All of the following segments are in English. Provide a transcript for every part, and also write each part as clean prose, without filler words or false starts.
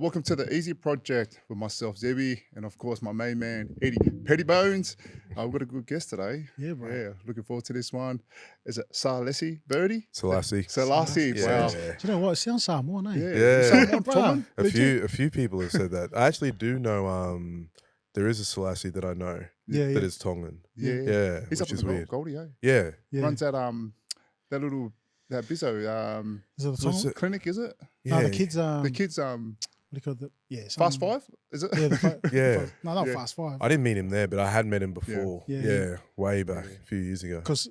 Welcome to the Easy Project with myself, Zebby, and of course my main man, Eddie Pettybones. We've got a good guest today. Yeah, bro. Yeah, looking forward to this one. Is it Selasi Berdie? Selasi. Selasi, Yeah. wow. Do you know what? It sounds Samoan, eh? Yeah. Yeah. You Samoan, Bro. Tongan? A few people have said that. I actually do know there is a Selasi that I know Yeah, that yeah. is Tongan. Yeah. Yeah, He's up which in is the weird. Goldie, eh? Yeah. Yeah. Runs that bizzo Is it the What's Tongan? it? clinic, is it? Yeah. No, the kids. The kids What do you call it? Yeah. Fast something- Five, is it? Yeah. Yeah. No, not Yeah. Fast Five. I didn't meet him there, but I had met him before. Yeah. Yeah, Yeah. way back Yeah. a few years ago. Because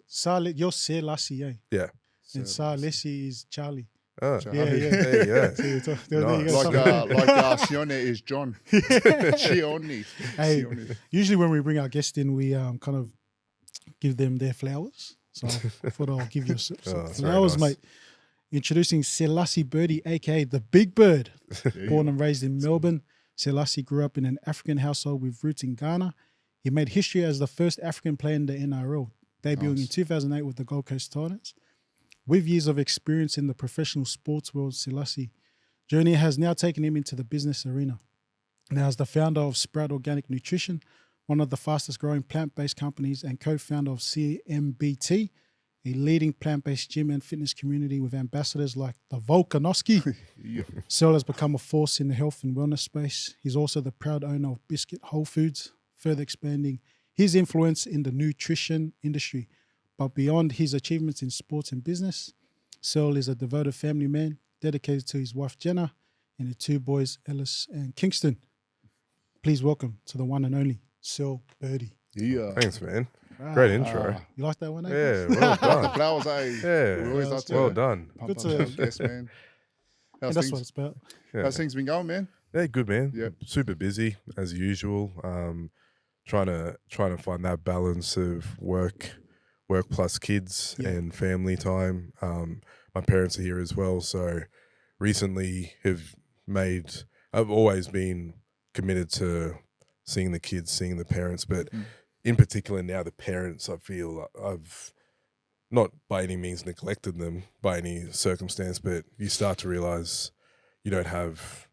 you're Selasi, eh? Yeah. And Selasi is Charlie. Oh, Charlie. Yeah, yeah. there you go. So there you Nice. go. like Sione is John. Sione. Hey, Sione. usually when we bring our guests in, we kind of give them their flowers. So I thought I'll give you some that's very flowers, nice. mate. Introducing Selasi Berdie, aka the Big Bird. Yeah. Born and raised in Melbourne, Selasi grew up in an African household with roots in Ghana. He made history as the first African player in the NRL, debuting in Nice. 2008 with the Gold Coast Titans. With years of experience in the professional sports world, Selasi journey has now taken him into the business arena. Now, as the founder of Sprout Organic Nutrition, one of the fastest growing plant-based companies, and co-founder of CMBT, a leading plant-based gym and fitness community with ambassadors like the Volkanovski. Yeah. Sel has become a force in the health and wellness space. He's also the proud owner of BSKT Wholefoods, further expanding his influence in the nutrition industry. But beyond his achievements in sports and business, Sel is a devoted family man, dedicated to his wife Jenna and the two boys, Ellis and Kingston. Please welcome to the one and only Sel Berdie. Yeah. Thanks, man. Great intro. You like that one, eh? Yeah, well The done. flowers, eh? Yeah. We always like to Well done. pump Good up to- the guests, man. And How's that's what things, it's about. Yeah. how's things been going, man? Yeah, good man. Yep. Super busy as usual. Trying to find that balance of work plus kids Yeah. and family time. My parents are here as well, so recently I've always been committed to seeing the kids, seeing the parents, but in particular now the parents, I feel I've not by any means neglected them by any circumstance, but you start to realize you don't have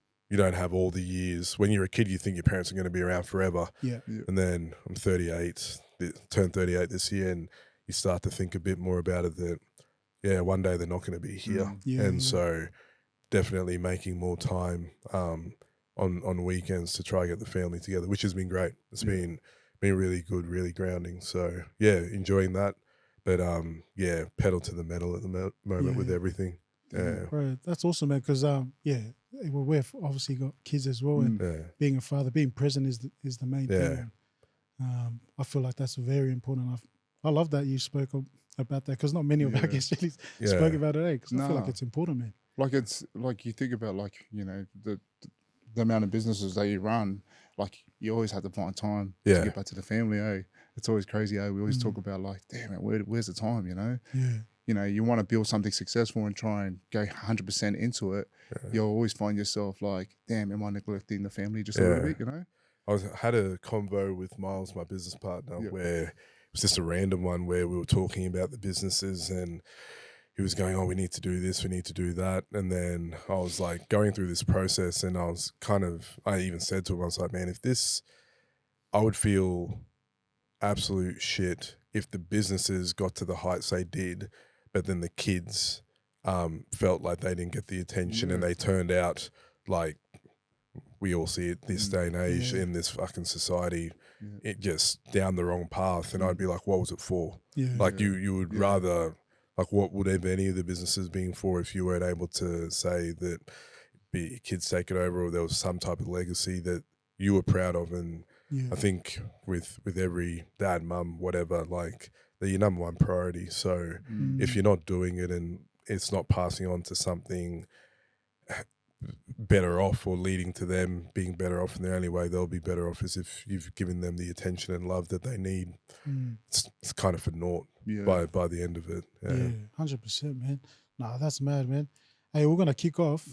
all the years. When you're a kid, you think your parents are going to be around forever. Yeah. And then I'm 38, turned 38 this year, and you start to think a bit more about it that, yeah, one day they're not going to be here. Yeah, and yeah. so definitely making more time on weekends to try to get the family together, which has been great. It's been really good, really grounding. So, yeah, enjoying that. But, yeah, pedal to the metal at the moment with Yeah. everything. Yeah. Right. That's awesome, man. Because we've obviously got kids as well, and Yeah. being a father, being present is the main Yeah. thing. I feel like that's very important. I love that you spoke about that, because not many of our Yeah. guests really Yeah. spoke about it. Because I feel like Nah. it's important, man. Like it's like you think about the amount of businesses that you run, like you always have to find time Yeah. to get back to the family, eh? It's always crazy, eh? We always talk about like, damn it, where's the time, you know? Yeah. You know, you want to build something successful and try and go 100% into it. You'll always find yourself like, damn, am I neglecting the family just a little Yeah. bit, you know? Had a convo with Miles, my business partner, Yeah. where it was just a random one where we were talking about the businesses, and he was going, oh, we need to do this, we need to do that. And then I was like going through this process, and I even said to him, I was like, man, I would feel absolute shit if the businesses got to the heights they did, but then the kids felt like they didn't get the attention and Yeah. they turned out like we all see it this day and age Yeah. in this fucking society, Yeah. it just down the wrong path. And I'd be like, what was it for? Yeah. Like Yeah. you would Yeah. rather, like what would have any of the businesses been for if you weren't able to say that your kids take it over, or there was some type of legacy that you were proud of? And yeah. I think with every dad, mum, whatever, like they're your number one priority. So if you're not doing it and it's not passing on to something better off or leading to them being better off, and the only way they'll be better off is if you've given them the attention and love that they need. It's kind of for naught Yeah. by the end of it. Yeah, 100%, man. Nah, that's mad, man. Hey, we're gonna kick off.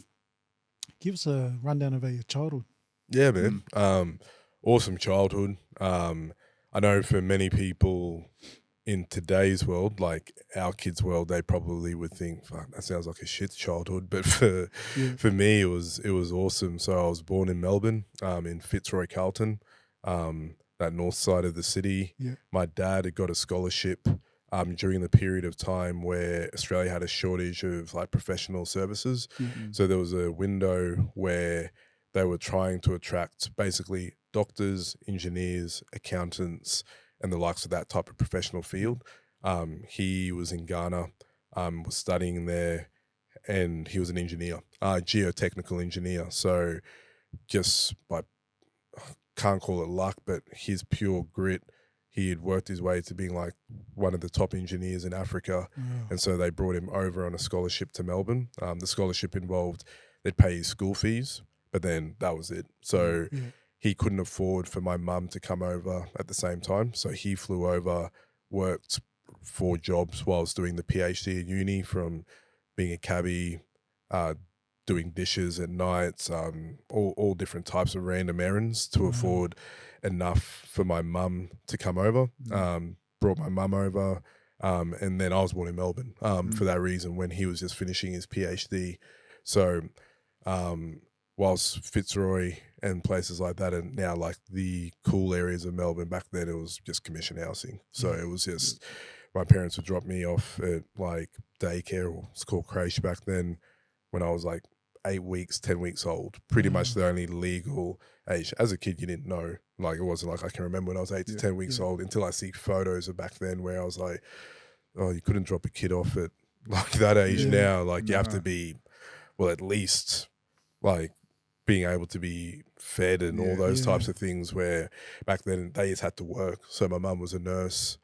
Give us a rundown of your childhood. Yeah, man. Awesome childhood. I know for many people, in today's world, like our kids' world, they probably would think, "Fuck, that sounds like a shit childhood." But for me, it was awesome. So I was born in Melbourne, in Fitzroy Carlton, that north side of the city. Yeah. My dad had got a scholarship during the period of time where Australia had a shortage of like professional services. So there was a window where they were trying to attract basically doctors, engineers, accountants, and the likes of that type of professional field. He was in Ghana, was studying there, and he was an engineer, geotechnical engineer. So just by, can't call it luck, but his pure grit, he had worked his way to being like one of the top engineers in Africa. And so they brought him over on a scholarship to Melbourne. The scholarship involved, they'd pay his school fees, but then that was it. So he couldn't afford for my mum to come over at the same time. So he flew over, worked 4 jobs whilst doing the PhD at uni, from being a cabbie, doing dishes at nights, all different types of random errands to afford enough for my mum to come over. Brought my mum over, and then I was born in Melbourne for that reason when he was just finishing his PhD. So whilst Fitzroy and places like that are now like the cool areas of Melbourne, back then it was just commission housing. So it was just, my parents would drop me off at like daycare, or it's called creche back then, when I was like 8 weeks, 10 weeks old. Pretty much the only legal age. As a kid, you didn't know. Like, it wasn't like I can remember when I was 8 to 10 weeks old, until I see photos of back then where I was like, oh, you couldn't drop a kid off at like that age now. Like, you have to be, well, at least like being able to be fed and all those types of things, where back then they just had to work. So my mum was a nurse.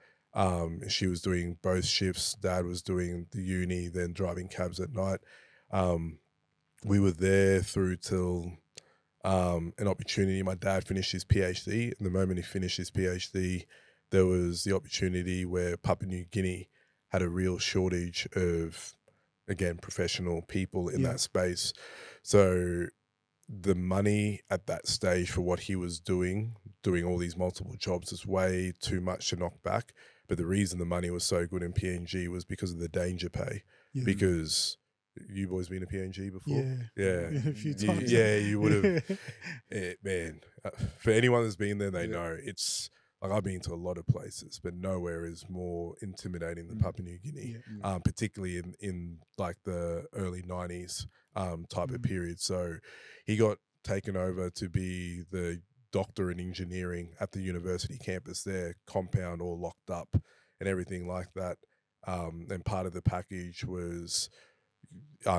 She was doing both shifts. Dad was doing the uni, then driving cabs at night. We were there through till an opportunity. My dad finished his PhD, and the moment he finished his PhD, there was the opportunity where Papua New Guinea had a real shortage of, again, professional people in that space. So the money at that stage for what he was doing all these multiple jobs, was way too much to knock back. But the reason the money was so good in PNG was because of the danger pay. Because you boys been to PNG before? A few times. You would have. Man, for anyone that's been there, they know it's like, I've been to a lot of places, but nowhere is more intimidating than Papua New Guinea, particularly in like the early 90s type of period. So he got taken over to be the doctor in engineering at the university campus there, compound all locked up and everything like that. And part of the package was,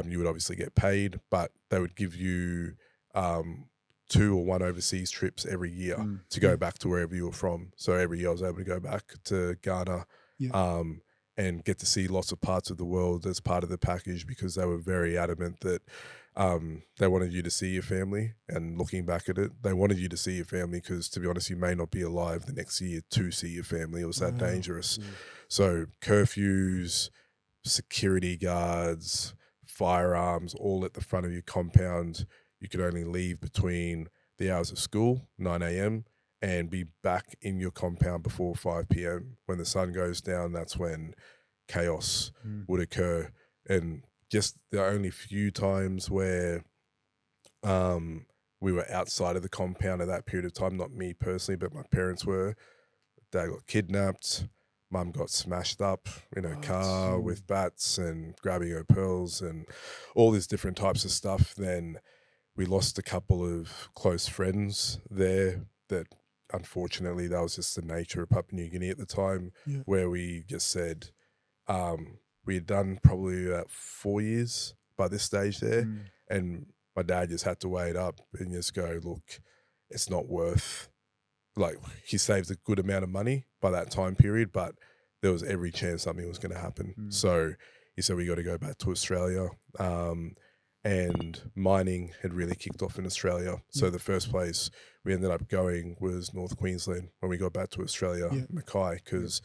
you would obviously get paid, but they would give you 2 or 1 overseas trips every year to go back to wherever you were from. So every year I was able to go back to Ghana and get to see lots of parts of the world as part of the package, because they were very adamant that they wanted you to see your family. And looking back at it, they wanted you to see your family because, to be honest, you may not be alive the next year to see your family. It was that dangerous. So curfews, security guards, firearms, all at the front of your compound. You could only leave between the hours of school, 9 a.m, and be back in your compound before 5 p.m. When the sun goes down, that's when chaos would occur. And just the only few times where we were outside of the compound at that period of time, not me personally, but my parents were. Dad got kidnapped. Mum got smashed up in her car with bats and grabbing her pearls and all these different types of stuff. Then we lost a couple of close friends there that, unfortunately, that was just the nature of Papua New Guinea at the time, where we just said we had done probably about 4 years by this stage there. And my dad just had to weigh it up and just go, look, it's not worth, like, he saved a good amount of money by that time period, but there was every chance something was going to happen. So he said, we got to go back to Australia. And mining had really kicked off in Australia. So the first place we ended up going was North Queensland when we got back to Australia, Mackay, because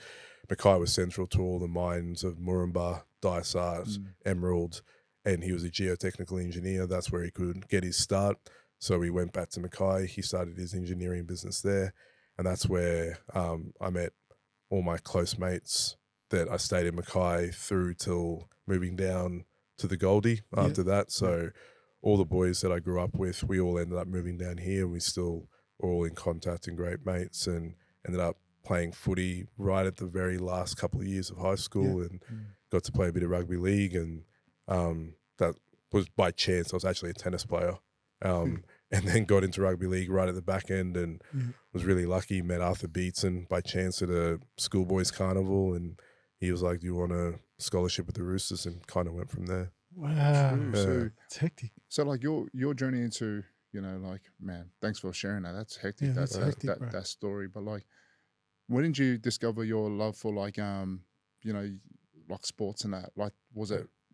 Mackay was central to all the mines of Moranbah, Dysart, Emerald, and he was a geotechnical engineer. That's where he could get his start. So we went back to Mackay. He started his engineering business there, and that's where I met all my close mates that I stayed in Mackay through till moving down to the Goldie after that. So all the boys that I grew up with, we all ended up moving down here, and we still were all in contact and great mates, and ended up playing footy right at the very last couple of years of high school, and got to play a bit of rugby league, and that was by chance. I was actually a tennis player, and then got into rugby league right at the back end, and was really lucky. Met Arthur Beetson by chance at a schoolboys carnival, and he was like, "Do you want a scholarship with the Roosters?" And kind of went from there. Wow. So It's hectic. So like your journey into, you know, like, man, thanks for sharing that. That's hectic. Yeah, that's that's hectic, bro. that story. But like, when did you discover your love for like you know, like sports and that? Like,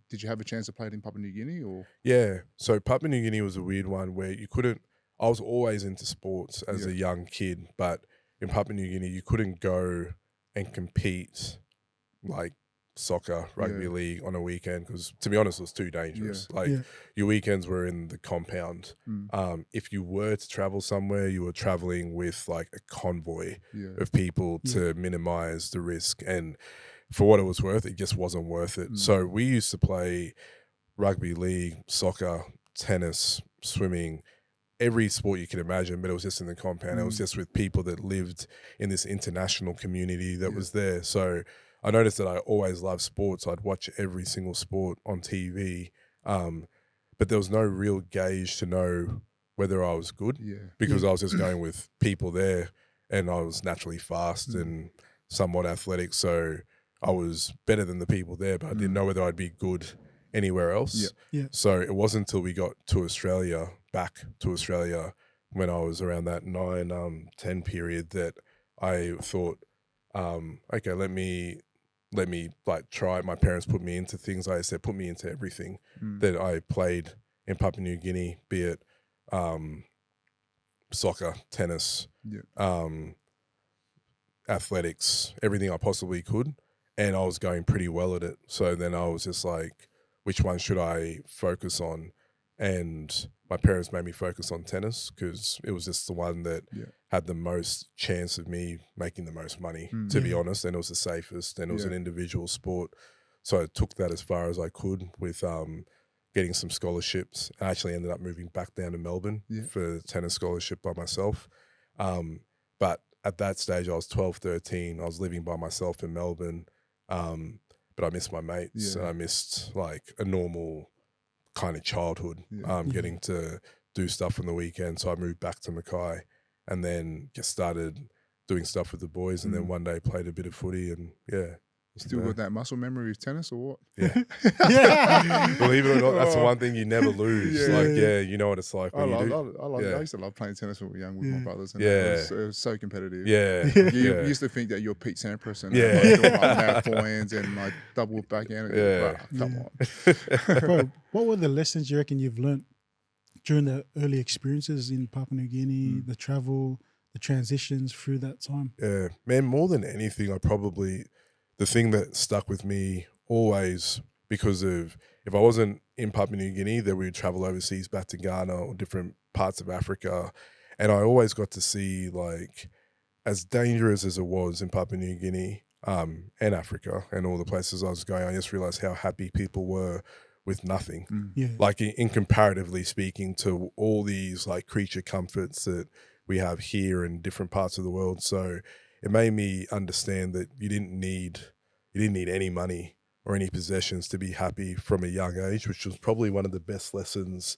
did you have a chance to play it in Papua New Guinea or? Yeah. So Papua New Guinea was a weird one where you couldn't. I was always into sports as a young kid, but in Papua New Guinea you couldn't go and compete like soccer, rugby league on a weekend, because to be honest, it was too dangerous. Your weekends were in the compound. If you were to travel somewhere, you were traveling with like a convoy of people to minimize the risk. And for what it was worth, it just wasn't worth it. So we used to play rugby league, soccer, tennis, swimming, every sport you can imagine, but it was just in the compound. It was just with people that lived in this international community that was there. So I noticed that I always loved sports. I'd watch every single sport on TV, but there was no real gauge to know whether I was good because I was just going with people there, and I was naturally fast and somewhat athletic. So I was better than the people there, but I didn't know whether I'd be good anywhere else. So it wasn't until we got to Australia, back to Australia, when I was around that 9-10 period, that I thought, okay, let me like try. My parents put me into things. Like I said, put me into everything that I played in Papua New Guinea, be it soccer, tennis, athletics, everything I possibly could. And I was going pretty well at it. So then I was just like, which one should I focus on? And my parents made me focus on tennis because it was just the one that had the most chance of me making the most money, to be honest. And it was the safest, and it was an individual sport. So I took that as far as I could with getting some scholarships. I actually ended up moving back down to Melbourne for a tennis scholarship by myself. But at that stage, I was 12, 13. I was living by myself in Melbourne. But I missed my mates, and I missed like a normal kind of childhood, getting to do stuff on the weekend. So I moved back to Mackay, and then just started doing stuff with the boys, and then one day played a bit of footy, and Still got that muscle memory of tennis or what? Yeah. Believe it or not, that's the one thing you never lose. You know what it's like when I do. used to love playing tennis when we were young with my brothers. And it was so competitive. You used to think that you're Pete Sampras and like, doing like forehands and like double backhand. Come on. Bro, what were the lessons you reckon you've learnt during the early experiences in Papua New Guinea, the travel, the transitions through that time? Yeah, man, more than anything, the thing that stuck with me always, because of if I wasn't in Papua New Guinea, then we would travel overseas back to Ghana or different parts of Africa. And I always got to see, like, as dangerous as it was in Papua New Guinea and Africa and all the places I was going, I just realized how happy people were with nothing. Like in comparatively speaking to all these like creature comforts that we have here in different parts of the world. So it made me understand that you didn't need any money or any possessions to be happy from a young age, which was probably one of the best lessons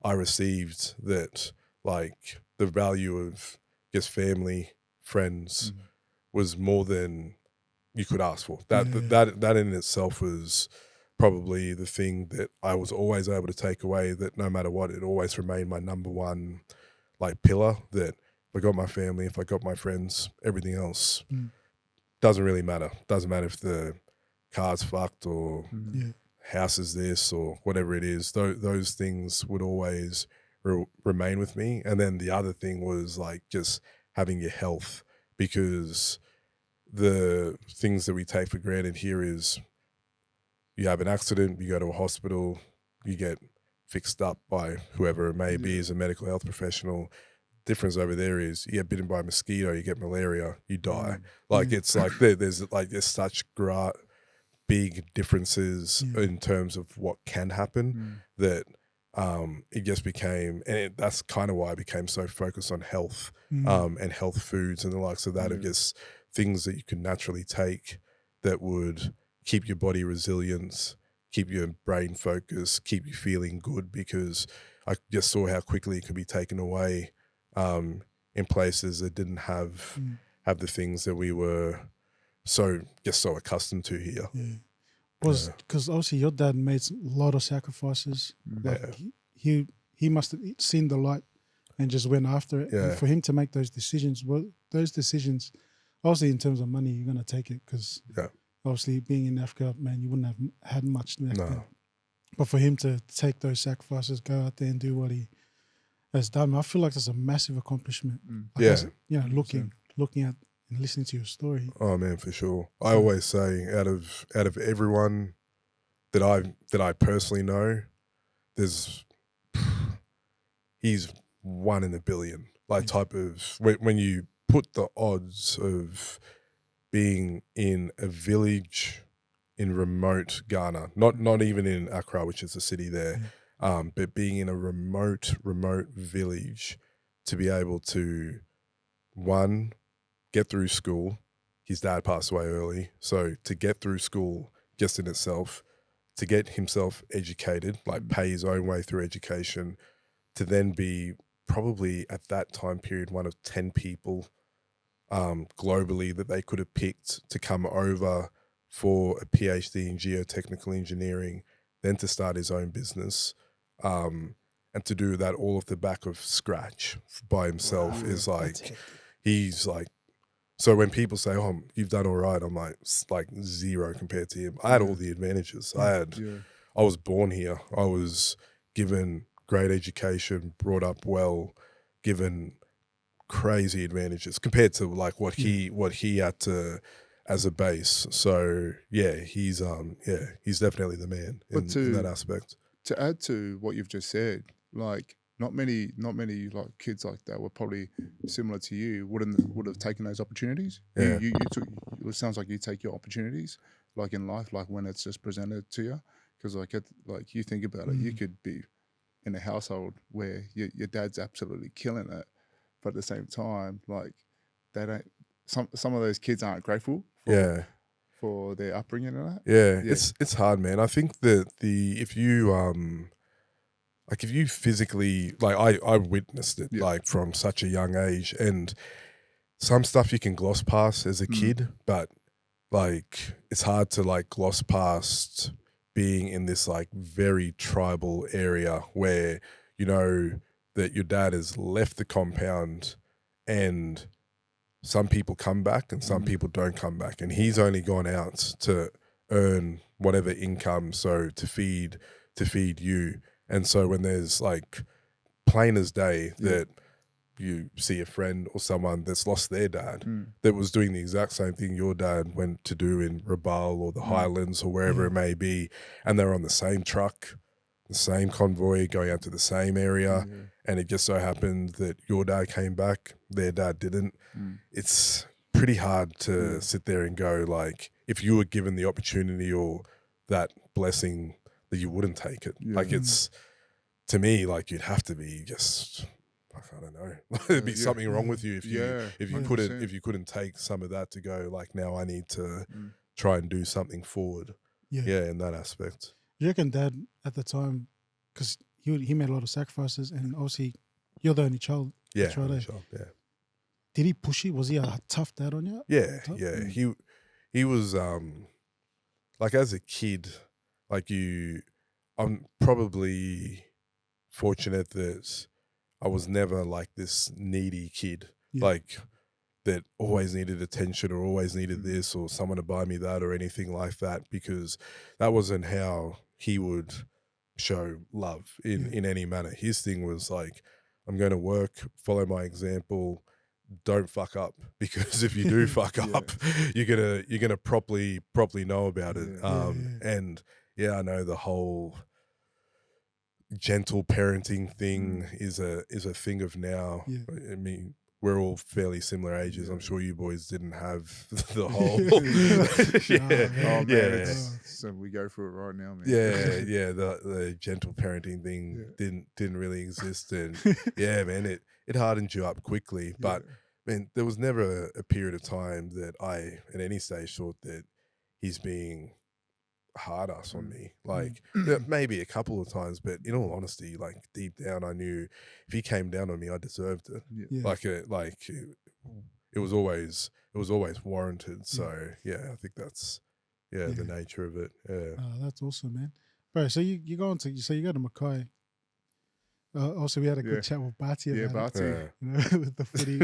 I received, that like the value of just family, friends was more than you could ask for. That in itself was probably the thing that I was always able to take away, that no matter what, it always remained my number one like pillar, that if I got my family, if I got my friends, everything else doesn't really matter. Doesn't matter if the car's fucked or house is this or whatever it is. Those things would always remain with me. And then the other thing was like just having your health, because the things that we take for granted here is you have an accident, you go to a hospital, you get fixed up by whoever it may be as a medical health professional. difference over there is you get bitten by a mosquito, you get malaria, you die. Like it's like there's such big differences in terms of what can happen that it just became, and that's kind of why I became so focused on health and health foods and the likes of that, of just things that you can naturally take that would keep your body resilient, keep your brain focused, keep you feeling good, because I just saw how quickly it could be taken away in places that didn't have the things that we were so accustomed to here. Because obviously your dad made a lot of sacrifices. Like he must have seen the light and just went after it. And for him to make those decisions, obviously in terms of money, you're going to take it because obviously being in Africa, man, you wouldn't have had much left there. But for him to take those sacrifices, go out there and do what he has done, I feel like that's a massive accomplishment. Looking at and listening to your story. Oh man, for sure. I always say, out of everyone that I personally know, he's 1 in a billion. Like type of when you put the odds of being in a village in remote Ghana, not even in Accra, which is the city there, but being in a remote village to be able to, one, get through school. His dad passed away early, so to get through school just in itself, to get himself educated, like pay his own way through education, to then be probably at that time period one of 10 people globally that they could have picked to come over for a PhD in geotechnical engineering, then to start his own business, and to do that all off the back of scratch by himself is like, he's like, so when people say, oh, you've done all right, I'm like zero compared to him. I had all the advantages. I was born here. I was given great education, brought up well, given crazy advantages compared to like what he had to as a base. So he's definitely the man in that aspect. To add to what you've just said, like not many like kids like that were probably similar to you would have taken those opportunities. You took. It sounds like you take your opportunities like in life, like when it's just presented to you. Because like you think about it, you could be in a household where your dad's absolutely killing it, but at the same time, like they don't. Some of those kids aren't grateful for their upbringing and that. It's hard, man. I think that if you physically, like I witnessed it like from such a young age, and some stuff you can gloss past as a kid, but like it's hard to like gloss past being in this like very tribal area where you know that your dad has left the compound and some people come back and some people don't come back, and he's only gone out to earn whatever income so to feed you. And so when there's like plain as day that you see a friend or someone that's lost their dad that was doing the exact same thing your dad went to do in Rabaul or the Highlands or wherever it may be, and they're on the same truck, the same convoy going out to the same area, and it just so happened that your dad came back, their dad didn't. It's pretty hard to sit there and go like, if you were given the opportunity or that blessing, that you wouldn't take it. Like it's, to me, like you'd have to be just, I don't know, there'd be something wrong with you if you couldn't take some of that to go like, now I need to try and do something forward. In that aspect. You reckon Dad at the time, because he made a lot of sacrifices, and obviously you're the only child. Only child. Did he push you? Was he a tough dad on you? He was like as a kid, like I'm probably fortunate that I was never like this needy kid, like that always needed attention or always needed this or someone to buy me that or anything like that, because that wasn't how he would show love in any manner. His thing was like, I'm going to work, follow my example, don't fuck up, because if you do fuck up, you're gonna properly know about it. And I know the whole gentle parenting thing is a thing of now. Yeah. I mean, we're all fairly similar ages. I'm sure you boys didn't have the whole. Oh man, yeah. so we go through it right now, man. Yeah. The gentle parenting thing didn't really exist, and man, it hardened you up quickly. But man, there was never a period of time that I, at any stage, thought that he's being hard ass on me. Like maybe a couple of times, but in all honesty, like deep down, I knew if he came down on me, I deserved it. It was always warranted. So I think that's the nature of it. Yeah. Oh, that's awesome, man. Bro, so you go to Mackay. Also, we had a good chat with Barty about it. You know, with the footy.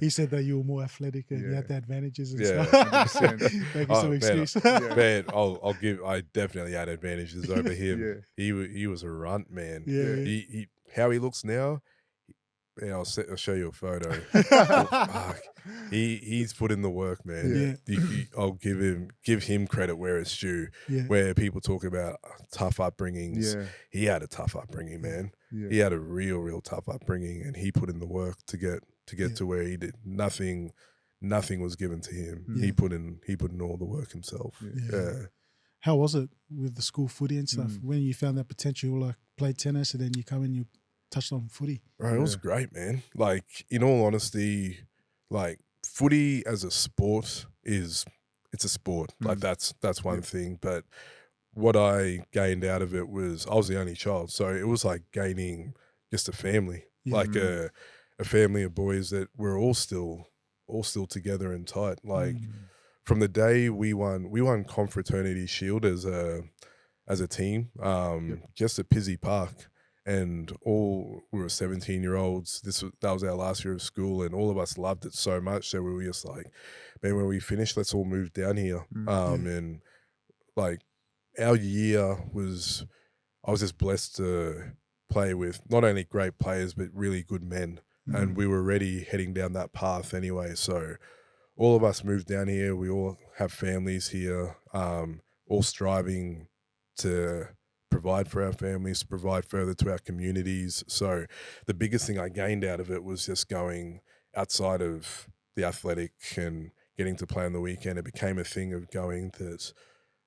He said that you were more athletic and you had the advantages and stuff. 100%. Maybe some excuse. Man, I definitely had advantages over him. He was a runt, man. He how he looks now. Man, I'll show you a photo. He's put in the work, man. I'll give him credit where it's due. Where people talk about tough upbringings, he had a tough upbringing, man. He had a real tough upbringing, and he put in the work to get to where he did. Nothing was given to him. He put in all the work himself. How was it with the school footy and stuff? When you found that potential, like play tennis, and then you come in, you touched on footy. Right, it was great, man. Like, in all honesty, like footy as a sport it's a sport. Like that's one thing. But what I gained out of it was I was the only child, so it was like gaining just a family, like a family of boys that were all still together and tight. Like from the day we won Confraternity Shield as a team, just at Pizzey Park. And we were 17-year-olds. That was our last year of school, and all of us loved it so much that we were just like, man, when we finish, let's all move down here. And like our year was, I was just blessed to play with not only great players but really good men, and we were already heading down that path anyway. So all of us moved down here. We all have families here, all striving to provide for our families, to provide further to our communities. So the biggest thing I gained out of it was just going outside of the athletic and getting to play on the weekend. It became a thing of going that,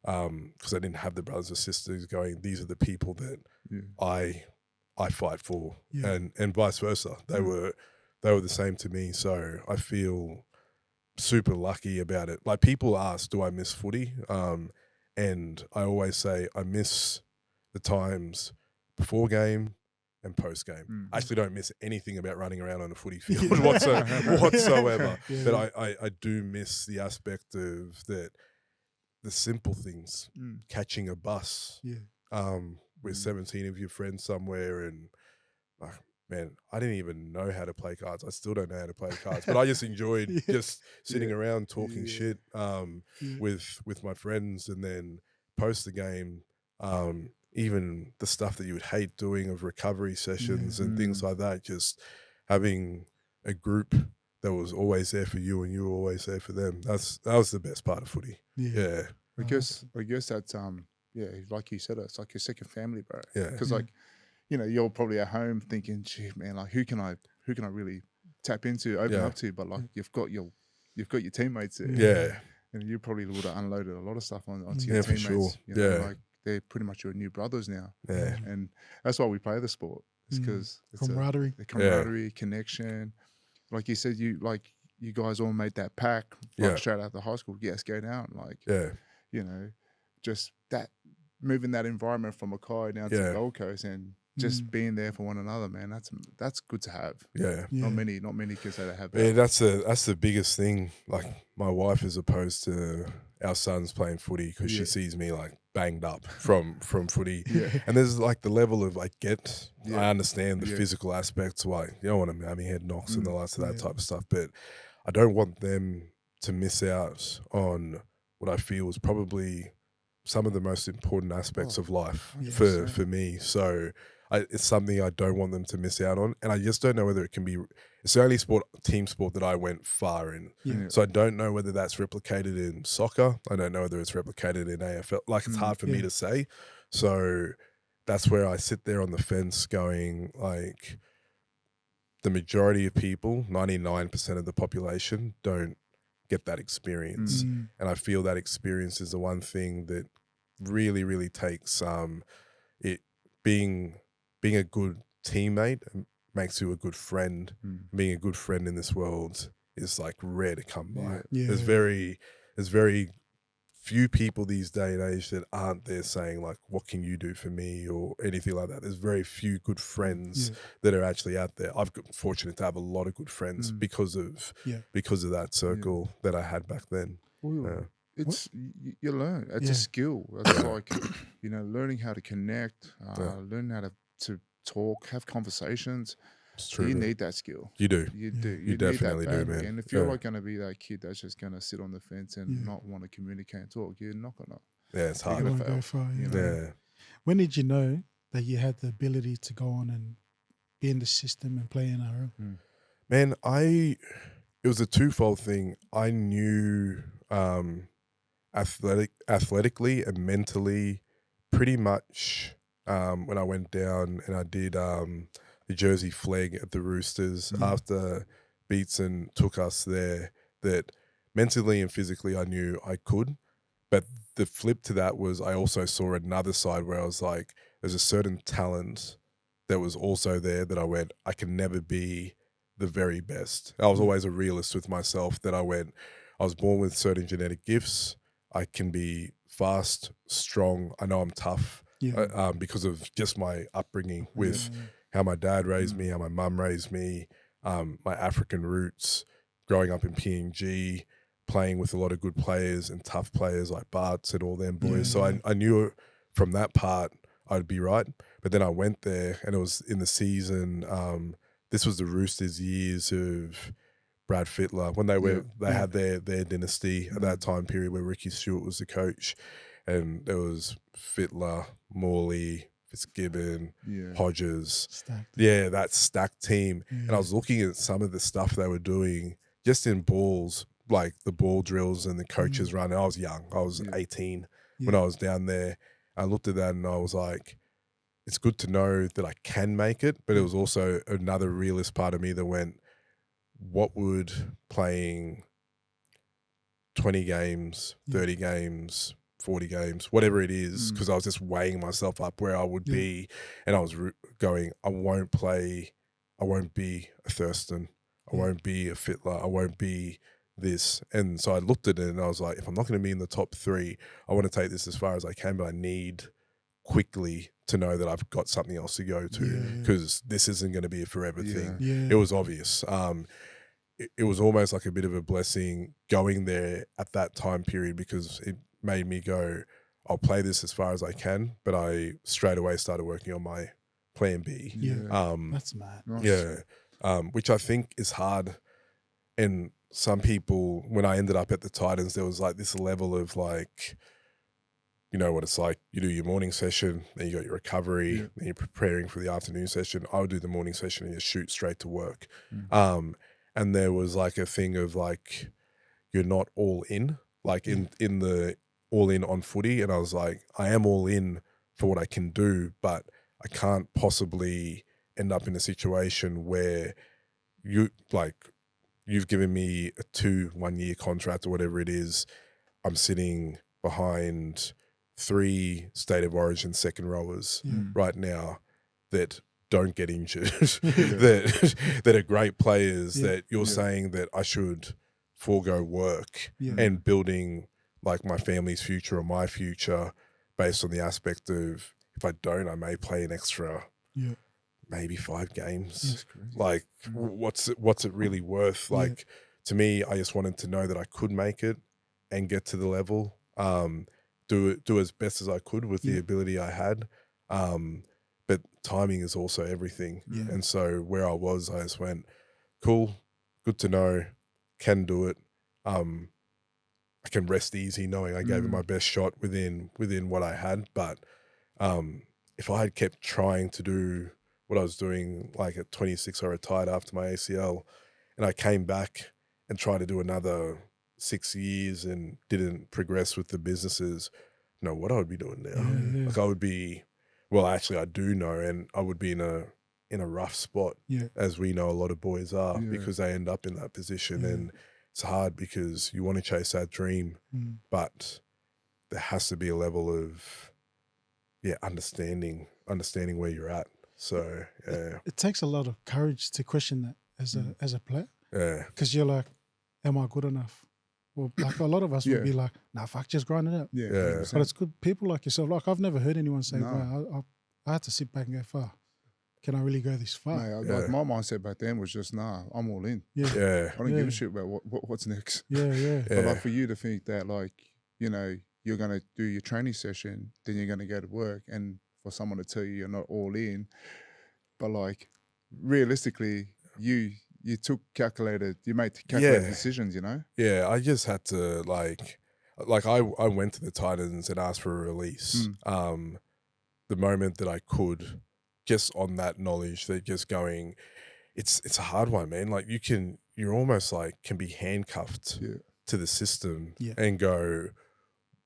because I didn't have the brothers or sisters going, these are the people that I fight for, and vice versa. They were the same to me. So I feel super lucky about it. Like, people ask, do I miss footy? And I always say I miss the times before game and post game. I actually don't miss anything about running around on a footy field whatsoever. But I do miss the aspect of the simple things, catching a bus with 17 of your friends somewhere, and man, I didn't even know how to play cards. I still don't know how to play cards, but I just enjoyed just sitting around talking shit with my friends, and then post the game, even the stuff that you would hate doing of recovery sessions and things like that, just having a group that was always there for you and you were always there for them. That was the best part of footy. I guess that's like you said, it's like your second family, bro. Because like, you know, you're probably at home thinking, gee, man, like who can I really tap into, open up to? But like you've got your teammates there. And you probably would have unloaded a lot of stuff onto your teammates. For sure. You know, like they're pretty much your new brothers now. And that's why we play the sport. It's because it's camaraderie. The camaraderie, connection. Like you said, you guys all made that pack straight out of high school. Yes, go down. Like, you know, just that, moving that environment from Mackay down to the Gold Coast and just being there for one another, man. That's good to have. Not many kids that have that. Yeah, that's the biggest thing. Like, my wife is opposed to our sons playing footy because she sees me like banged up from footy. And there's like the level of I understand the physical aspects, like you don't want to have your head knocks and the likes of that type of stuff, but I don't want them to miss out on what I feel is probably some of the most important aspects of life for me. So it's something I don't want them to miss out on, and I just don't know whether it can be. It's the only team sport that I went far in. So I don't know whether that's replicated in soccer. I don't know whether it's replicated in AFL. Like, it's hard for me to say. So that's where I sit there on the fence going, like, the majority of people, 99% of the population, don't get that experience. Mm. And I feel that experience is the one thing that really, really takes it being a good teammate and makes you a good friend. Being a good friend in this world is like rare to come by. Yeah. There's very few people these day and age that aren't there saying like, what can you do for me or anything like that. There's very few good friends that are actually out there. I've got fortunate to have a lot of good friends because of that circle that I had back then. Well, it's you learn. It's a skill. It's like, you know, learning how to connect, learning how to talk, have conversations. It's true. You need that skill. You do. You do. You definitely need that do, man. And if you're like going to be that kid that's just going to sit on the fence and not want to communicate and talk, you're not going to. Yeah, it's hard. You won't go far, you know? Yeah. When did you know that you had the ability to go on and be in the system and play NRL? Man, it was a twofold thing. I knew athletically and mentally pretty much when I went down and I did the Jersey flag at the Roosters after Beatson took us there, that mentally and physically I knew I could. But the flip to that was I also saw another side where I was like, there's a certain talent that was also there that I went, I can never be the very best. I was always a realist with myself that I was born with certain genetic gifts. I can be fast, strong. I know I'm tough because of just my upbringing with how my dad raised me, how my mum raised me, my African roots, growing up in PNG, playing with a lot of good players and tough players like Bart's and all them boys. So I knew from that part I'd be right. But then I went there and it was in the season. This was the Roosters' years of Brad Fittler when they had their dynasty at that time period where Ricky Stewart was the coach, and there was Fittler, Morley, Fitzgibbon, Hodges. Stacked. Yeah, that stacked team. And I was looking at some of the stuff they were doing just in balls, like the ball drills and the coaches run. I was young. I was 18 when I was down there. I looked at that and I was like, it's good to know that I can make it, but it was also another realist part of me that went, what would playing 20 games, 30 games, 40 games, whatever it is, because I was just weighing myself up where I would be, and I was going, I won't be a Thurston, I won't be a Fittler, I won't be this. And so I looked at it and I was like, if I'm not going to be in the top 3, I want to take this as far as I can, but I need quickly to know that I've got something else to go to, because this isn't going to be a forever thing. It was obvious. It was almost like a bit of a blessing going there at that time period, because it made me go, I'll play this as far as I can, but I straight away started working on my plan B. That's mad. Nice. Which I think is hard. And some people, when I ended up at the Titans, there was like this level of like, you know what it's like. You do your morning session, then you got your recovery, then you're preparing for the afternoon session. I would do the morning session and just shoot straight to work. And there was like a thing of like, you're not all in, like in the all in on footy. And I was like, I am all in for what I can do, but I can't possibly end up in a situation where you've given me a 1-year contract or whatever it is. I'm sitting behind 3 State of Origin second rowers right now that don't get injured, that are great players, that you're saying that I should forego work and building like my family's future or my future based on the aspect of, if I don't, I may play an extra maybe 5 games. Like what's it really worth? Like to me, I just wanted to know that I could make it and get to the level, do as best as I could with the ability I had. But timing is also everything. And so where I was, I just went, cool, good to know, can do it. I can rest easy knowing I gave it my best shot within what I had. But if I had kept trying to do what I was doing, like at 26, I retired after my ACL, and I came back and tried to do another 6 years and didn't progress with the businesses, what I would be doing now. Like I would be well, actually, I do know, and I would be in a rough spot, as we know a lot of boys are, because they end up in that position, and it's hard because you want to chase that dream, but there has to be a level of understanding where you're at. So it takes a lot of courage to question that as a player. Yeah, because you're like, am I good enough? Well, like a lot of us would be like, nah, fuck, just grind it out. Yeah. But it's good people like yourself. Like I've never heard anyone say, bro, I had to sit back and go, far. Can I really go this far? Mate, like my mindset back then was just, nah, I'm all in. Yeah. I don't give a shit about what's next. Yeah. But like for you to think that, like, you know, you're going to do your training session, then you're going to go to work, and for someone to tell you you're not all in, but like realistically, you made calculated decisions, you know? Yeah, I just had to like I went to the Titans and asked for a release. The moment that I could, just on that knowledge that just going, it's a hard one, man. Like you're almost like can be handcuffed to the system and go,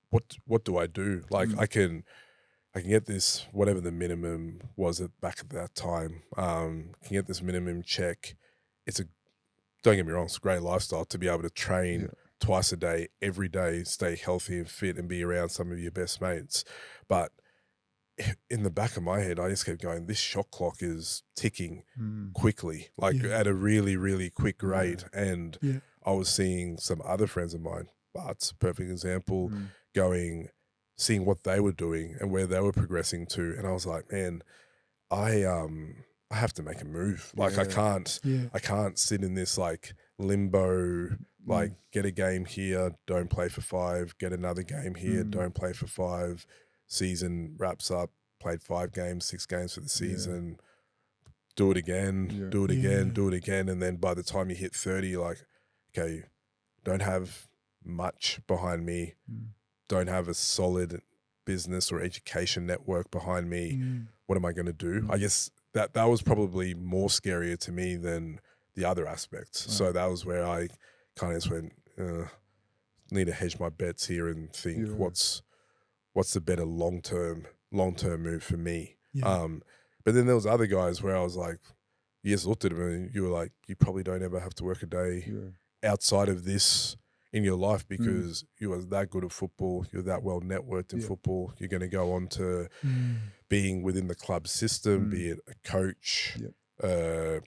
what do I do? Like I can get this, whatever the minimum was back at that time, can get this minimum check. Don't get me wrong, it's a great lifestyle to be able to train twice a day, every day, stay healthy and fit and be around some of your best mates. But in the back of my head, I just kept going, this shot clock is ticking quickly, like at a really, really quick rate. And I was seeing some other friends of mine, Bart's a perfect example, seeing what they were doing and where they were progressing to. And I was like, man, I have to make a move. Like I can't sit in this like limbo, like get a game here, don't play for 5, get another game here, don't play for 5. Season wraps up, played 5 games, 6 games for the season, do it again, do it again, do it again. And then by the time you hit 30, you're like, okay, don't have much behind me, don't have a solid business or education network behind me. What am I going to do? I guess that was probably more scarier to me than the other aspects. So that was where I kind of just went, need to hedge my bets here and think what's the better long-term move for me. But then there was other guys where I was like, you just looked at them and you were like, you probably don't ever have to work a day outside of this in your life because you were that good at football, you're that well networked in football, you're going to go on to being within the club system, be it a coach,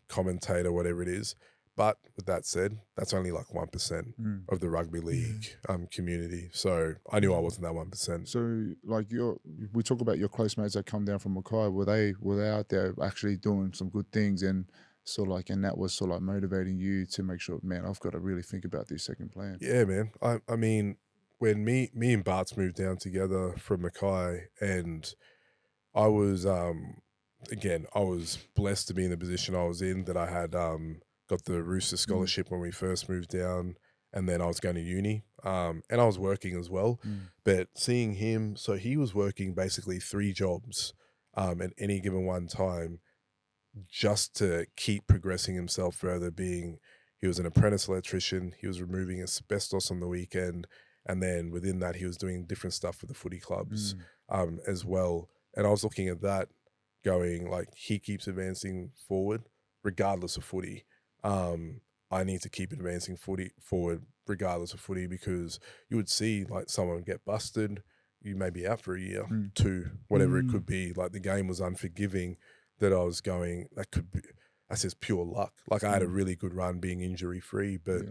commentator, whatever it is. But with that said, that's only like 1% of the rugby league community. So I knew I wasn't that 1%. So like we talk about your close mates that come down from Mackay. Were they out there actually doing some good things and that was sort of like motivating you to make sure, man, I've got to really think about this second plan. Yeah, man. I mean, when me and Bart's moved down together from Mackay, and I was again, I was blessed to be in the position I was in, that I had got the Rooster scholarship when we first moved down, and then I was going to uni, and I was working as well. But seeing him, so he was working basically 3 jobs at any given one time, just to keep progressing himself further. Being, he was an apprentice electrician, he was removing asbestos on the weekend, and then within that he was doing different stuff for the footy clubs as well. And I was looking at that going like, he keeps advancing forward regardless of footy. I need to keep advancing forward regardless of footy, because you would see like someone get busted, you may be out for a year, 2, whatever it could be. Like the game was unforgiving, that I was going, that's just pure luck. Like I had a really good run being injury free, but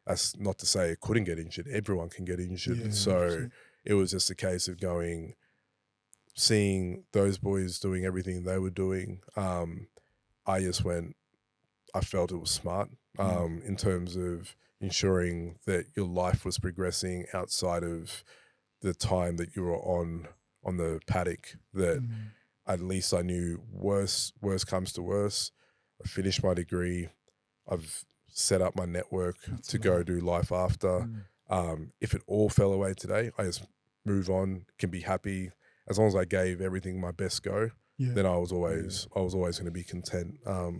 that's not to say I couldn't get injured. Everyone can get injured. So it was just a case of going, seeing those boys doing everything they were doing. I just went, I felt it was smart in terms of ensuring that your life was progressing outside of the time that you were on the paddock, that at least I knew worse comes to worse. I finished my degree. I've set up my network to go do life after. If it all fell away today, I just move on, can be happy. As long as I gave everything my best go, then I was always going to be content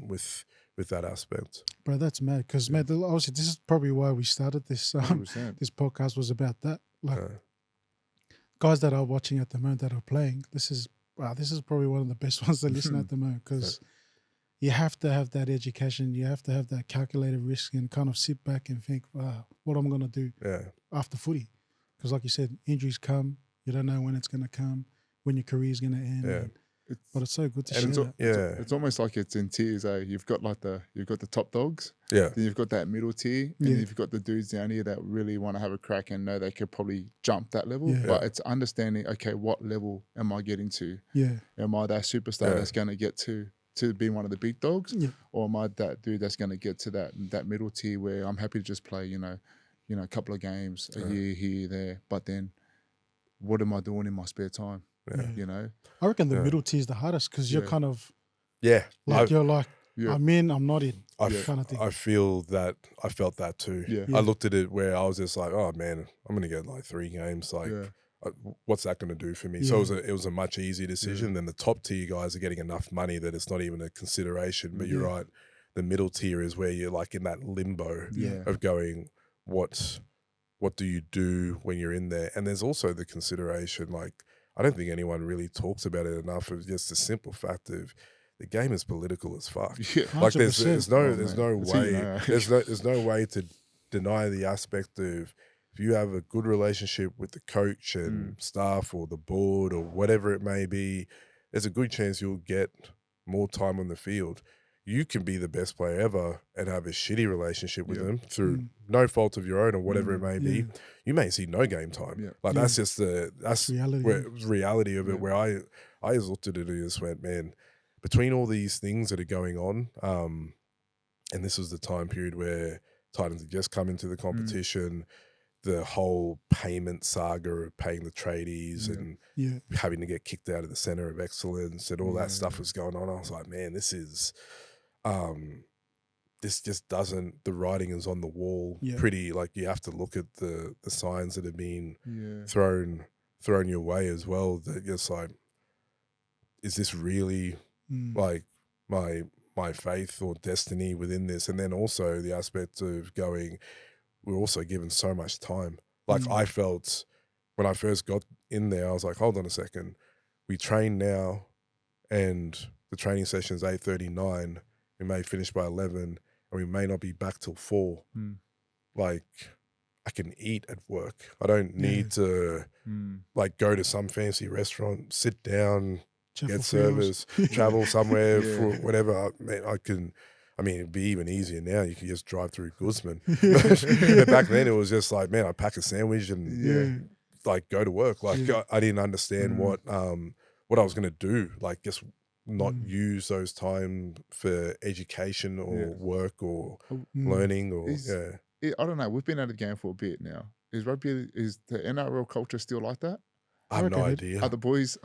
with that aspect. Bro, that's mad. Because, mate, obviously this is probably why we started this. This podcast was about that. Like, guys that are watching at the moment that are playing, this is wow, this is probably one of the best ones to listen at the moment, because you have to have that education. You have to have that calculated risk and kind of sit back and think, wow, what am I going to do after footy? Because like you said, injuries come. You don't know when it's going to come, when your career is going to end. Yeah. But it's so good to share that. It's almost like it's in tiers. You've got the top dogs. Yeah. Then you've got that middle tier, and you've got the dudes down here that really want to have a crack and know they could probably jump that level. Yeah. But it's understanding, okay, what level am I getting to? Yeah. Am I that superstar that's going to get to being one of the big dogs, or am I that dude that's going to get to that middle tier where I'm happy to just play, a couple of games a year here, there, but then what am I doing in my spare time? I reckon the middle tier is the hardest, because you're kind of you're like, I'm in, I'm not in, kind of thing. I felt that too. Yeah. I looked at it where I was just like, oh man, I'm gonna get like 3 games. Like, what's that gonna do for me? So it was a much easier decision. Than the top tier guys are getting enough money that it's not even a consideration. But you're right, the middle tier is where you're like in that limbo of going, what do you do when you're in there? And there's also the consideration, like, I don't think anyone really talks about it enough, of just the simple fact of the game is political as fuck. Yeah. Like there's no way to deny the aspect of, if you have a good relationship with the coach and staff or the board or whatever it may be, there's a good chance you'll get more time on the field. You can be the best player ever and have a shitty relationship with them through no fault of your own or whatever it may be. You may see no game time. Yeah. Like that's just that's reality of it. Where I just looked at it and just went, man, between all these things that are going on, and this was the time period where Titans had just come into the competition, the whole payment saga of paying the tradies and having to get kicked out of the center of excellence and all that stuff was going on. I was like, man, this just doesn't, the writing is on the wall pretty, like you have to look at the signs that have been thrown your way as well, that just like, is this really like my faith or destiny within this? And then also the aspect of going, we're also given so much time. Like I felt when I first got in there, I was like, hold on a second, we train now and the training session's 8:39, we may finish by 11 and we may not be back till 4. Like I can eat at work. I don't need to like go to some fancy restaurant, sit down, get service, travel somewhere for whatever. I mean, it'd be even easier now. You can just drive through Guzman. But back then, it was just like, man, I pack a sandwich and like go to work. Like I didn't understand what I was going to do. Like just not use those time for education or work or learning or I don't know. We've been out of the game for a bit now. Is the NRL culture still like that? I have no idea. Are the boys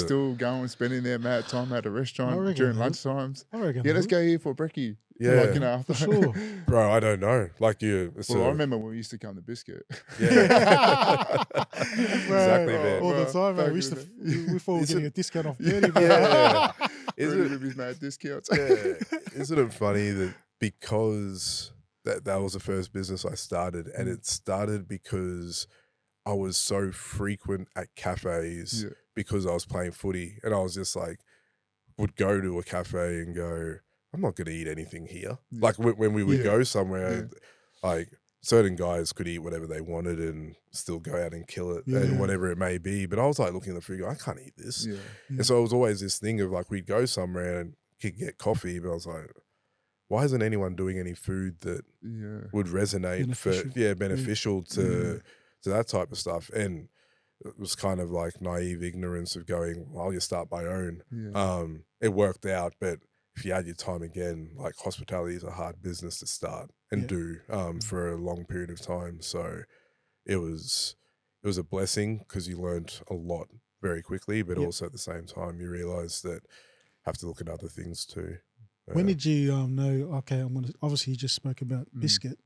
still going, spending their mad time at a restaurant during lunchtimes? I reckon. Yeah, let's go here for a brekkie. Yeah, like, after. For sure. Bro, I don't know. Like I remember when we used to come to Biscuit. Yeah. Exactly, man. All the time, man. We thought we were getting a discount off Birdie, bro. Yeah. With his mad discounts. Isn't it funny that because that was the first business I started, and it started because I was so frequent at cafes because I was playing footy, and I was just like, would go to a cafe and go, I'm not going to eat anything here. Like when we would go somewhere, like certain guys could eat whatever they wanted and still go out and kill it and whatever it may be. But I was like looking at the food, I can't eat this. And so it was always this thing of like, we'd go somewhere and could get coffee, but I was like, why isn't anyone doing any food that would resonate beneficial to that type of stuff? And it was kind of like naive ignorance of going, well, I'll just start my own. It worked out, but if you had your time again, like hospitality is a hard business to start and do for a long period of time. So it was a blessing because you learned a lot very quickly, but also at the same time you realize that you have to look at other things too. When did you know, okay, obviously you just spoke about Biscuit.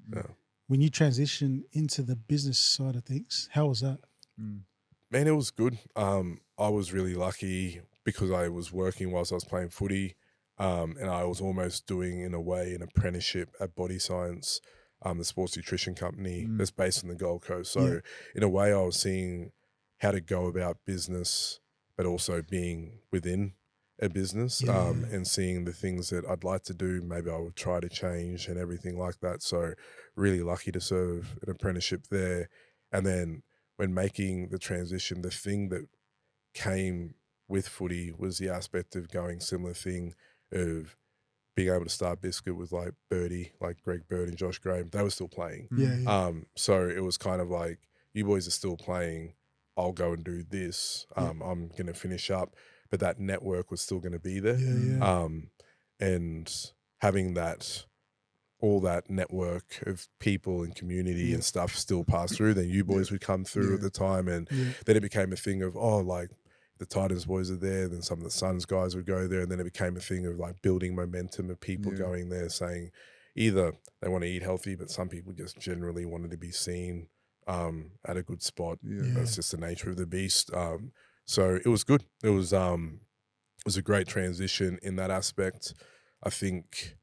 When you transitioned into the business side of things, how was that? Man, it was good. I was really lucky because I was working whilst I was playing footy, and I was almost doing, in a way, an apprenticeship at Body Science, the sports nutrition company that's based on the Gold Coast. So in a way, I was seeing how to go about business but also being within a business and seeing the things that I'd like to do, maybe I would try to change and everything like that. So really lucky to serve an apprenticeship there. And then when making the transition, the thing that came with footy was the aspect of going similar thing of being able to start Biscuit with like Birdie, like Greg Bird and Josh Graham. They were still playing. So it was kind of like, you boys are still playing, I'll go and do this. I'm going to finish up. But that network was still going to be there. And having that, all that network of people and community and stuff still pass through, then you boys would come through at the time. And then it became a thing of, oh, like the Titans boys are there, then some of the Suns guys would go there. And then it became a thing of like building momentum of people going there saying either they want to eat healthy, but some people just generally wanted to be seen at a good spot. That's just the nature of the beast. So it was good. It was a great transition in that aspect. I think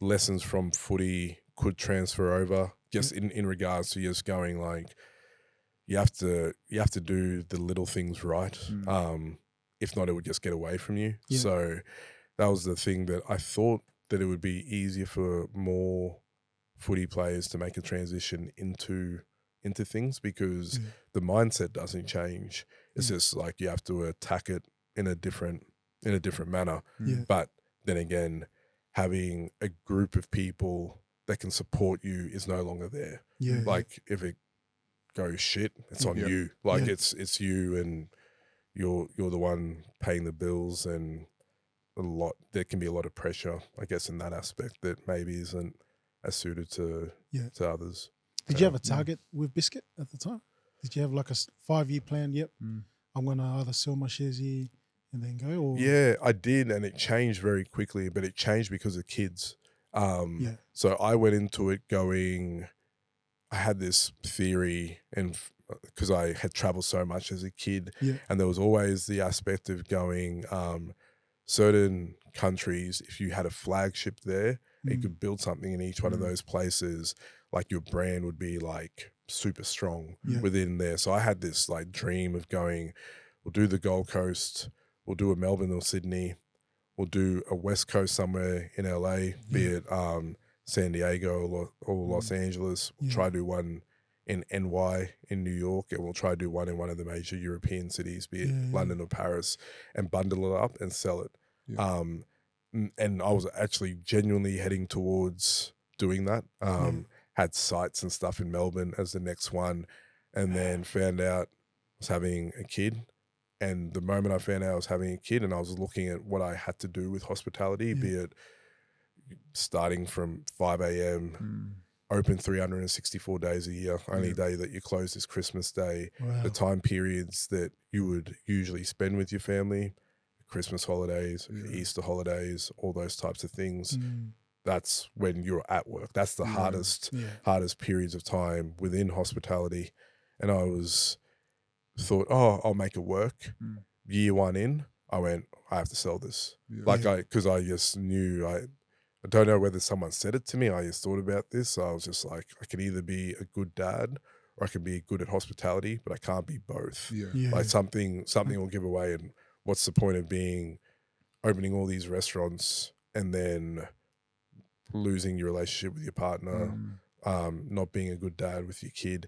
lessons from footy could transfer over just in regards to just going like, you have to do the little things right. If not, it would just get away from you. So that was the thing that I thought that it would be easier for more footy players to make a transition into things because the mindset doesn't change. It's just like you have to attack it in a different manner. But then again, having a group of people that can support you is no longer there. Like if it goes shit, it's on you. Like it's you and you're the one paying the bills, and there can be a lot of pressure, I guess, in that aspect that maybe isn't as suited to others. Did you have a target with Biscuit at the time? Did you have like a 5-year plan? Yep, I'm going to either sell my shares here and then go? Or? Yeah, I did, and it changed very quickly, but it changed because of kids. So I went into it going, I had this theory, and because I had traveled so much as a kid, and there was always the aspect of going certain countries, if you had a flagship there, and you could build something in each one of those places, like your brand would be like super strong within there. So I had this like dream of going, we'll do the Gold Coast, we'll do a Melbourne or Sydney, we'll do a West Coast somewhere in LA, be it San Diego or Los Angeles. We'll try to do one in NY in New York, and we'll try to do one in one of the major European cities, be it London or Paris, and bundle it up and sell it. And I was actually genuinely heading towards doing that. Had sites and stuff in Melbourne as the next one, and then found out I was having a kid. And the moment I found out I was having a kid and I was looking at what I had to do with hospitality, be it starting from 5 a.m., open 364 days a year, only day that you close is Christmas Day, the time periods that you would usually spend with your family, Christmas holidays, Easter holidays, all those types of things. That's when you're at work. That's the hardest periods of time within hospitality. And I thought, I'll make it work. Year one in, I went, I have to sell this. Because I just knew, I don't know whether someone said it to me. I just thought about this. So I was just like, I can either be a good dad or I can be good at hospitality, but I can't be both. Like something will give away. And what's the point of opening all these restaurants and then losing your relationship with your partner, not being a good dad with your kid?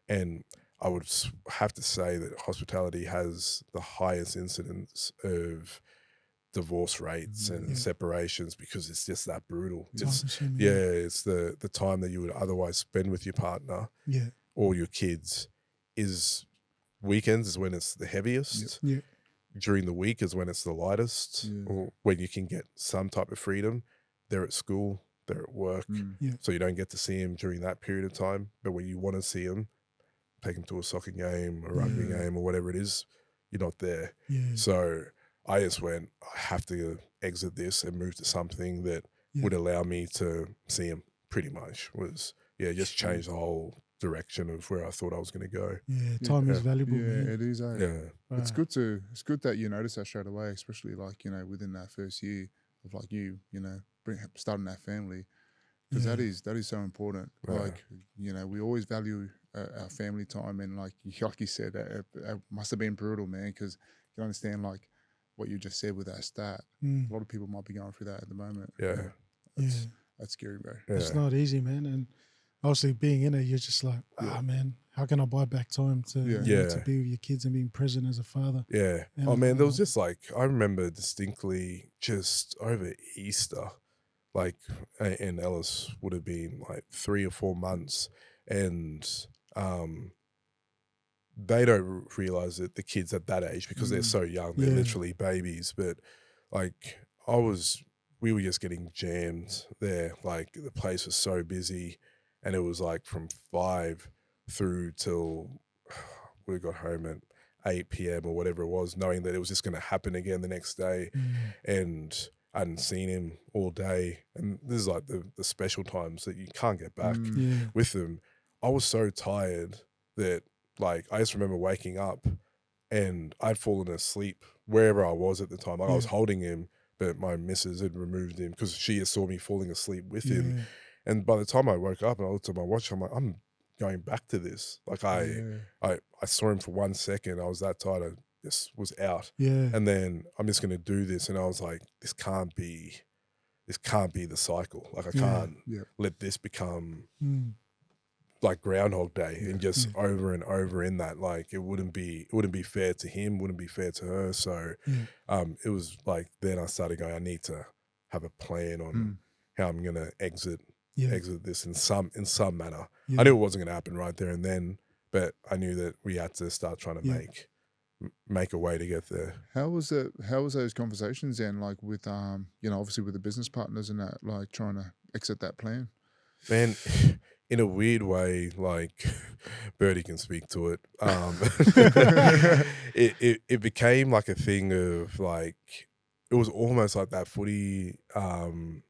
And I would have to say that hospitality has the highest incidence of divorce rates and separations because it's just that brutal. It's the time that you would otherwise spend with your partner or your kids is weekends is when it's the heaviest. During the week is when it's the lightest, or when you can get some type of freedom. They're at school, they're at work, so you don't get to see them during that period of time. But when you want to see them, take them to a soccer game, a rugby game, or whatever it is, you're not there. So I just went, I have to exit this and move to something that would allow me to see them. Pretty much was just change the whole direction of where I thought I was going to go. Time is valuable. It is. It's good that you notice that straight away, especially like within that first year of like starting that family, because that is so important. Like we always value our family time, and like you said, it must have been brutal, man, because can understand like what you just said with that stat. Mm. A lot of people might be going through that at the moment. Yeah. That's scary, bro. Yeah. It's not easy, man. And obviously being in it, you're just like, man, how can I buy back time to to be with your kids and being present as a father? Yeah. And Oh man, there was just like, I remember distinctly just over Easter, like, and Ellis would have been like 3 or 4 months, and they don't realize that the kids at that age, because they're so young, they're literally babies. But like, we were just getting jammed there. Like, the place was so busy, and it was like from 5 through till we got home at 8 p.m. or whatever it was, knowing that it was just going to happen again the next day. And I hadn't seen him all day. And this is like the special times that you can't get back with them. I was so tired that, like, I just remember waking up and I'd fallen asleep wherever I was at the time. Like, I was holding him, but my missus had removed him because she just saw me falling asleep with him. And by the time I woke up and I looked at my watch, I'm like, I'm going back to this. Like, I saw him for 1 second. I was that tired. I just was out. And then I'm just going to do this. And I was like, this can't be the cycle. Like, I can't let this become like Groundhog Day and just over and over in that. Like, it wouldn't be fair to him, wouldn't be fair to her. So it was like, then I started going, I need to have a plan on how I'm gonna exit this in some manner. I knew it wasn't gonna happen right there and then, but I knew that we had to start trying to make a way to get there. How was those conversations then, like with you know, obviously with the business partners and that, like trying to exit that plan? Man, in a weird way, like, Birdie can speak to it. It became like a thing of like, it was almost like that footy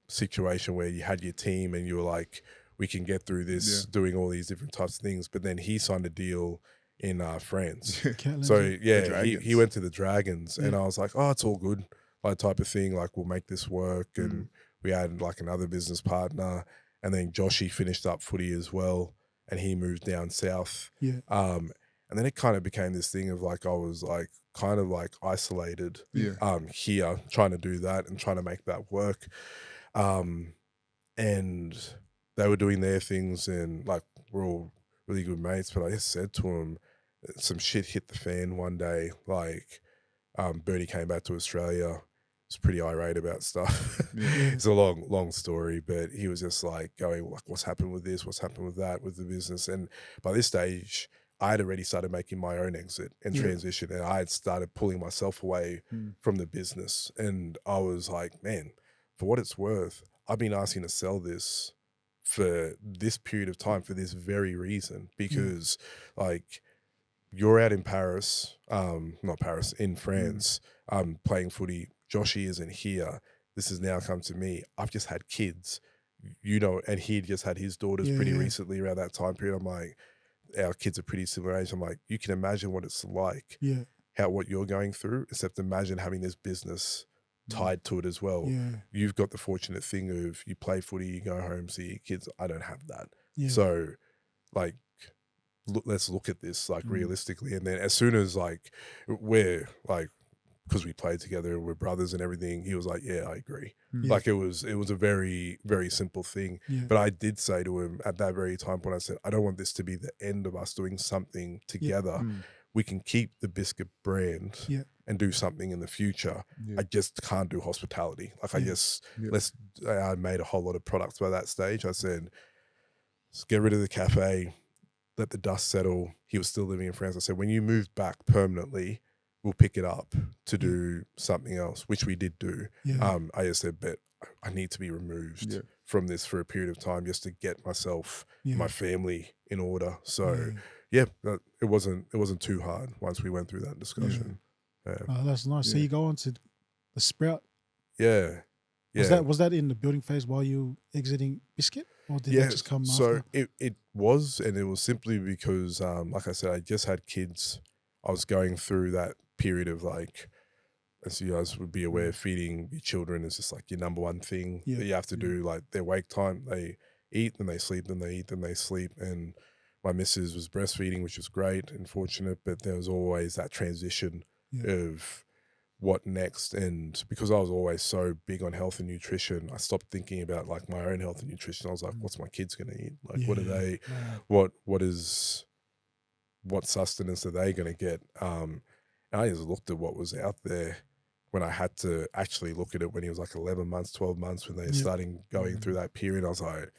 situation where you had your team and you were like, we can get through this doing all these different types of things. But then he signed a deal in France. So he went to the Dragons and I was like, oh, it's all good, like, type of thing. Like, we'll make this work. And we had like another business partner. And then Joshy finished up footy as well, and he moved down south. And then it kind of became this thing of like, I was like kind of like isolated here, trying to do that and trying to make that work. And they were doing their things, and like, we're all really good mates. But I just said to him, some shit hit the fan one day. Like, Birdie came back to Australia. Was pretty irate about stuff. It's a long story, but he was just like going, like, what's happened with this? What's happened with that, with the business? And by this stage, I had already started making my own exit and transition, and I had started pulling myself away from the business. And I was like, man, for what it's worth, I've been asking to sell this for this period of time for this very reason, because like, you're out in Paris, not Paris, in France, playing footy. Joshy isn't here. This has now come to me. I've just had kids, you know, and he'd just had his daughters pretty recently around that time period. I'm like, our kids are pretty similar age. I'm like, you can imagine what it's like, what you're going through, except imagine having this business tied to it as well. You've got the fortunate thing of you play footy, you go home, see your kids. I don't have that. So like, let's look at this like realistically. And then as soon as like, we're like, because we played together and we're brothers and everything, he was like, yeah, I agree. Like, it was a very, very simple thing. But I did say to him at that very time when I said, I don't want this to be the end of us doing something together. We can keep the biscuit brand and do something in the future. I just can't do hospitality. Like, I made a whole lot of products by that stage. I said, let's get rid of the cafe, let the dust settle. He was still living in France. I said, when you move back permanently, we'll pick it up to do something else, which we did do. I just said, but I need to be removed from this for a period of time just to get myself, my family in order. So it wasn't too hard once we went through that discussion. Oh, that's nice. So you go on to the Sprout. Was that in the building phase while you were exiting Biscuit, or did that just come after? So it was, and it was simply because, like I said, I just had kids. I was going through that period of like, as you guys would be aware, feeding your children is just like your number one thing that you have to do. Like, their wake time, they eat, then they sleep, then they eat, then they sleep. And my missus was breastfeeding, which was great and fortunate, but there was always that transition of what next. And because I was always so big on health and nutrition, I stopped thinking about like my own health and nutrition. I was like, what's my kids going to eat? Like, what are they, what sustenance are they going to get? And I just looked at what was out there when I had to actually look at it when he was like 11 months, 12 months, when they were starting going through that period. I was like,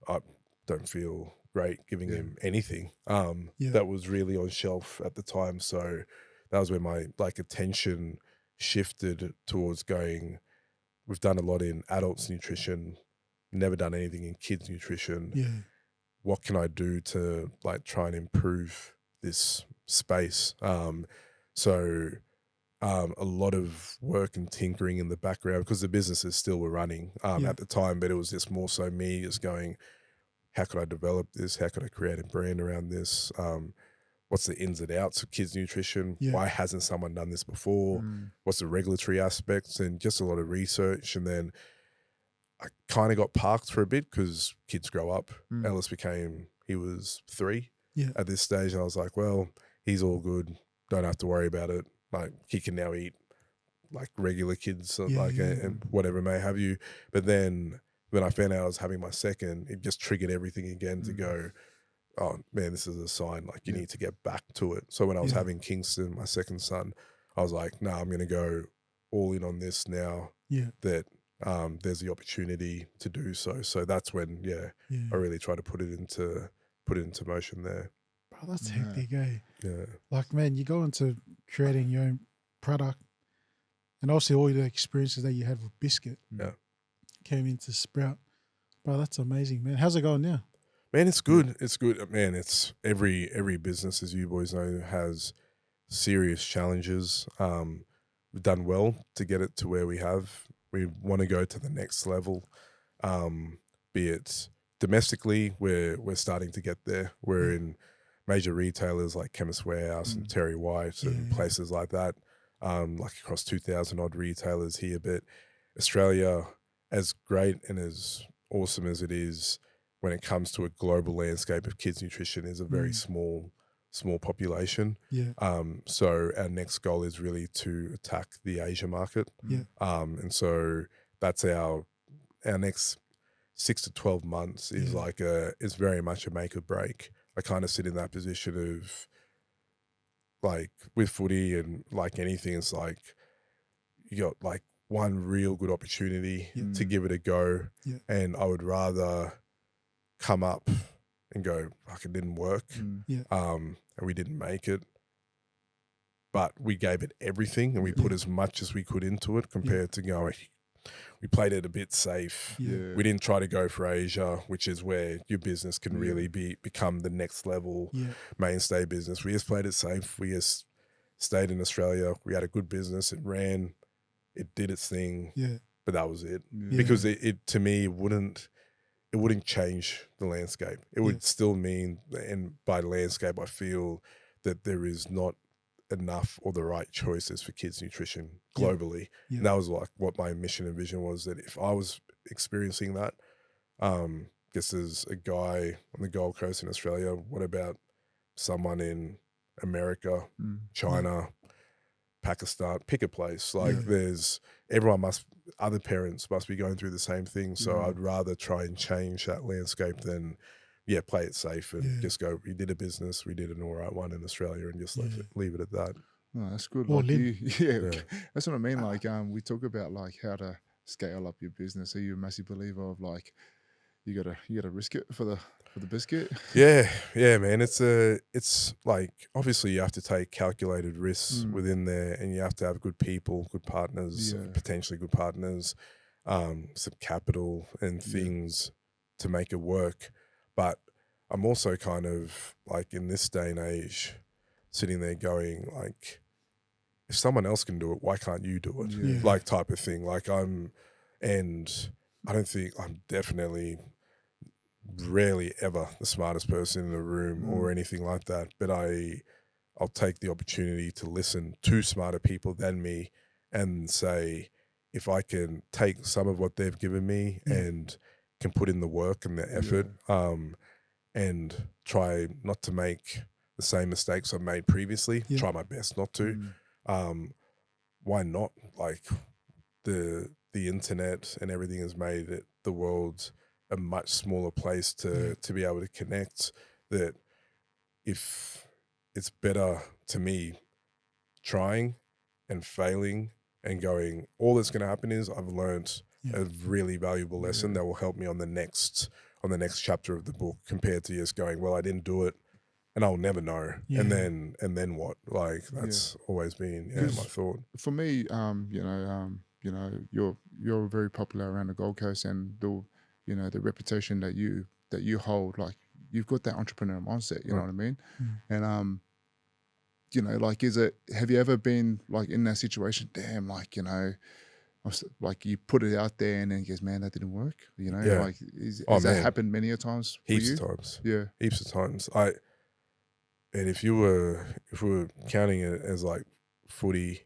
I don't feel great giving him anything that was really on shelf at the time. So that was when my like attention shifted towards going, we've done a lot in adults nutrition, never done anything in kids nutrition. Yeah. What can I do to like try and improve this space? So a lot of work and tinkering in the background, because the businesses still were running at the time, but it was just more so me just going, how could I develop this? How could I create a brand around this? What's the ins and outs of kids nutrition? Why hasn't someone done this before? What's the regulatory aspects? And just a lot of research. And then I kind of got parked for a bit because kids grow up. Ellis he was 3 at this stage. And I was like, well, he's all good. Don't have to worry about it. Like, he can now eat like regular kids, and whatever may have you. But then when I found out I was having my second, it just triggered everything again to go, oh man, this is a sign, like you need to get back to it. So when I was having Kingston, my second son, I was like, no, I'm going to go all in on this now that there's the opportunity to do so. So that's when, I really try to put it into motion there. Bro, that's hectic, eh? Yeah. Like, man, you go into creating your own product, and also all the experiences that you had with Biscuit came into Sprout. Bro, that's amazing, man. How's it going now? Man, it's good. It's good. Man, it's every business, as you boys know, has serious challenges. We've done well to get it to where we have. We want to go to the next level, be it domestically, we're starting to get there. We're in major retailers like Chemist Warehouse and Terry White and places like that, like across 2,000 odd retailers here. But Australia, as great and as awesome as it is, when it comes to a global landscape of kids nutrition, is a very small population. So our next goal is really to attack the Asia market. And so that's our next 6 to 12 months is is very much a make or break. I kind of sit in that position of, like, with footy and like anything, it's like you got like one real good opportunity to give it a go. And I would rather come up and go, fuck, it didn't work. And we didn't make it. But we gave it everything and we put as much as we could into it compared to going, we played it a bit safe. We didn't try to go for Asia, which is where your business can really become the next level mainstay business. We just played it safe. We just stayed in Australia. We had a good business. It ran. It did its thing. But that was it. Because it to me, it wouldn't change the landscape. It would still mean, and by landscape, I feel that there is not enough or the right choices for kids nutrition globally. And that was like what my mission and vision was, that if I was experiencing that, just as a guy on the Gold Coast in Australia, what about someone in America, China, Pakistan, pick a place. Like other parents must be going through the same thing. So I'd rather try and change that landscape than play it safe and just go, we did a business, we did an all right one in Australia and just leave it at that. No, that's good. Or Like that's what I mean. Like we talk about like how to scale up your business. Are you a massive believer of like you gotta risk it for the biscuit? Yeah, man. It's like, obviously you have to take calculated risks within there, and you have to have good people, good partners, potentially good partners, some capital and things to make it work. But I'm also kind of like, in this day and age, sitting there going like, if someone else can do it, why can't you do it? Like, type of thing. Like I don't think I'm definitely rarely ever the smartest person in the room or anything like that. But I'll take the opportunity to listen to smarter people than me and say, if I can take some of what they've given me and can put in the work and the effort, and try not to make the same mistakes I've made previously, try my best not to. why not? Like the internet and everything has made it, the world a much smaller place to be able to connect. That if it's better to me trying and failing and going, all that's going to happen is I've learned a really valuable lesson that will help me on the next chapter of the book, compared to just going, well, I didn't do it and I'll never know. And then what? Like that's always been my thought. For me, you know, you're very popular around the Gold Coast, and the reputation that you hold, like you've got that entrepreneur mindset, you know what I mean? And you know, like, have you ever been like in that situation? Damn, like, you know, like you put it out there and then you goes, man, that didn't work. You know, like has that happened many a times for Heaps you? of times. Yeah. Heaps of times. And if we were counting it as like footy,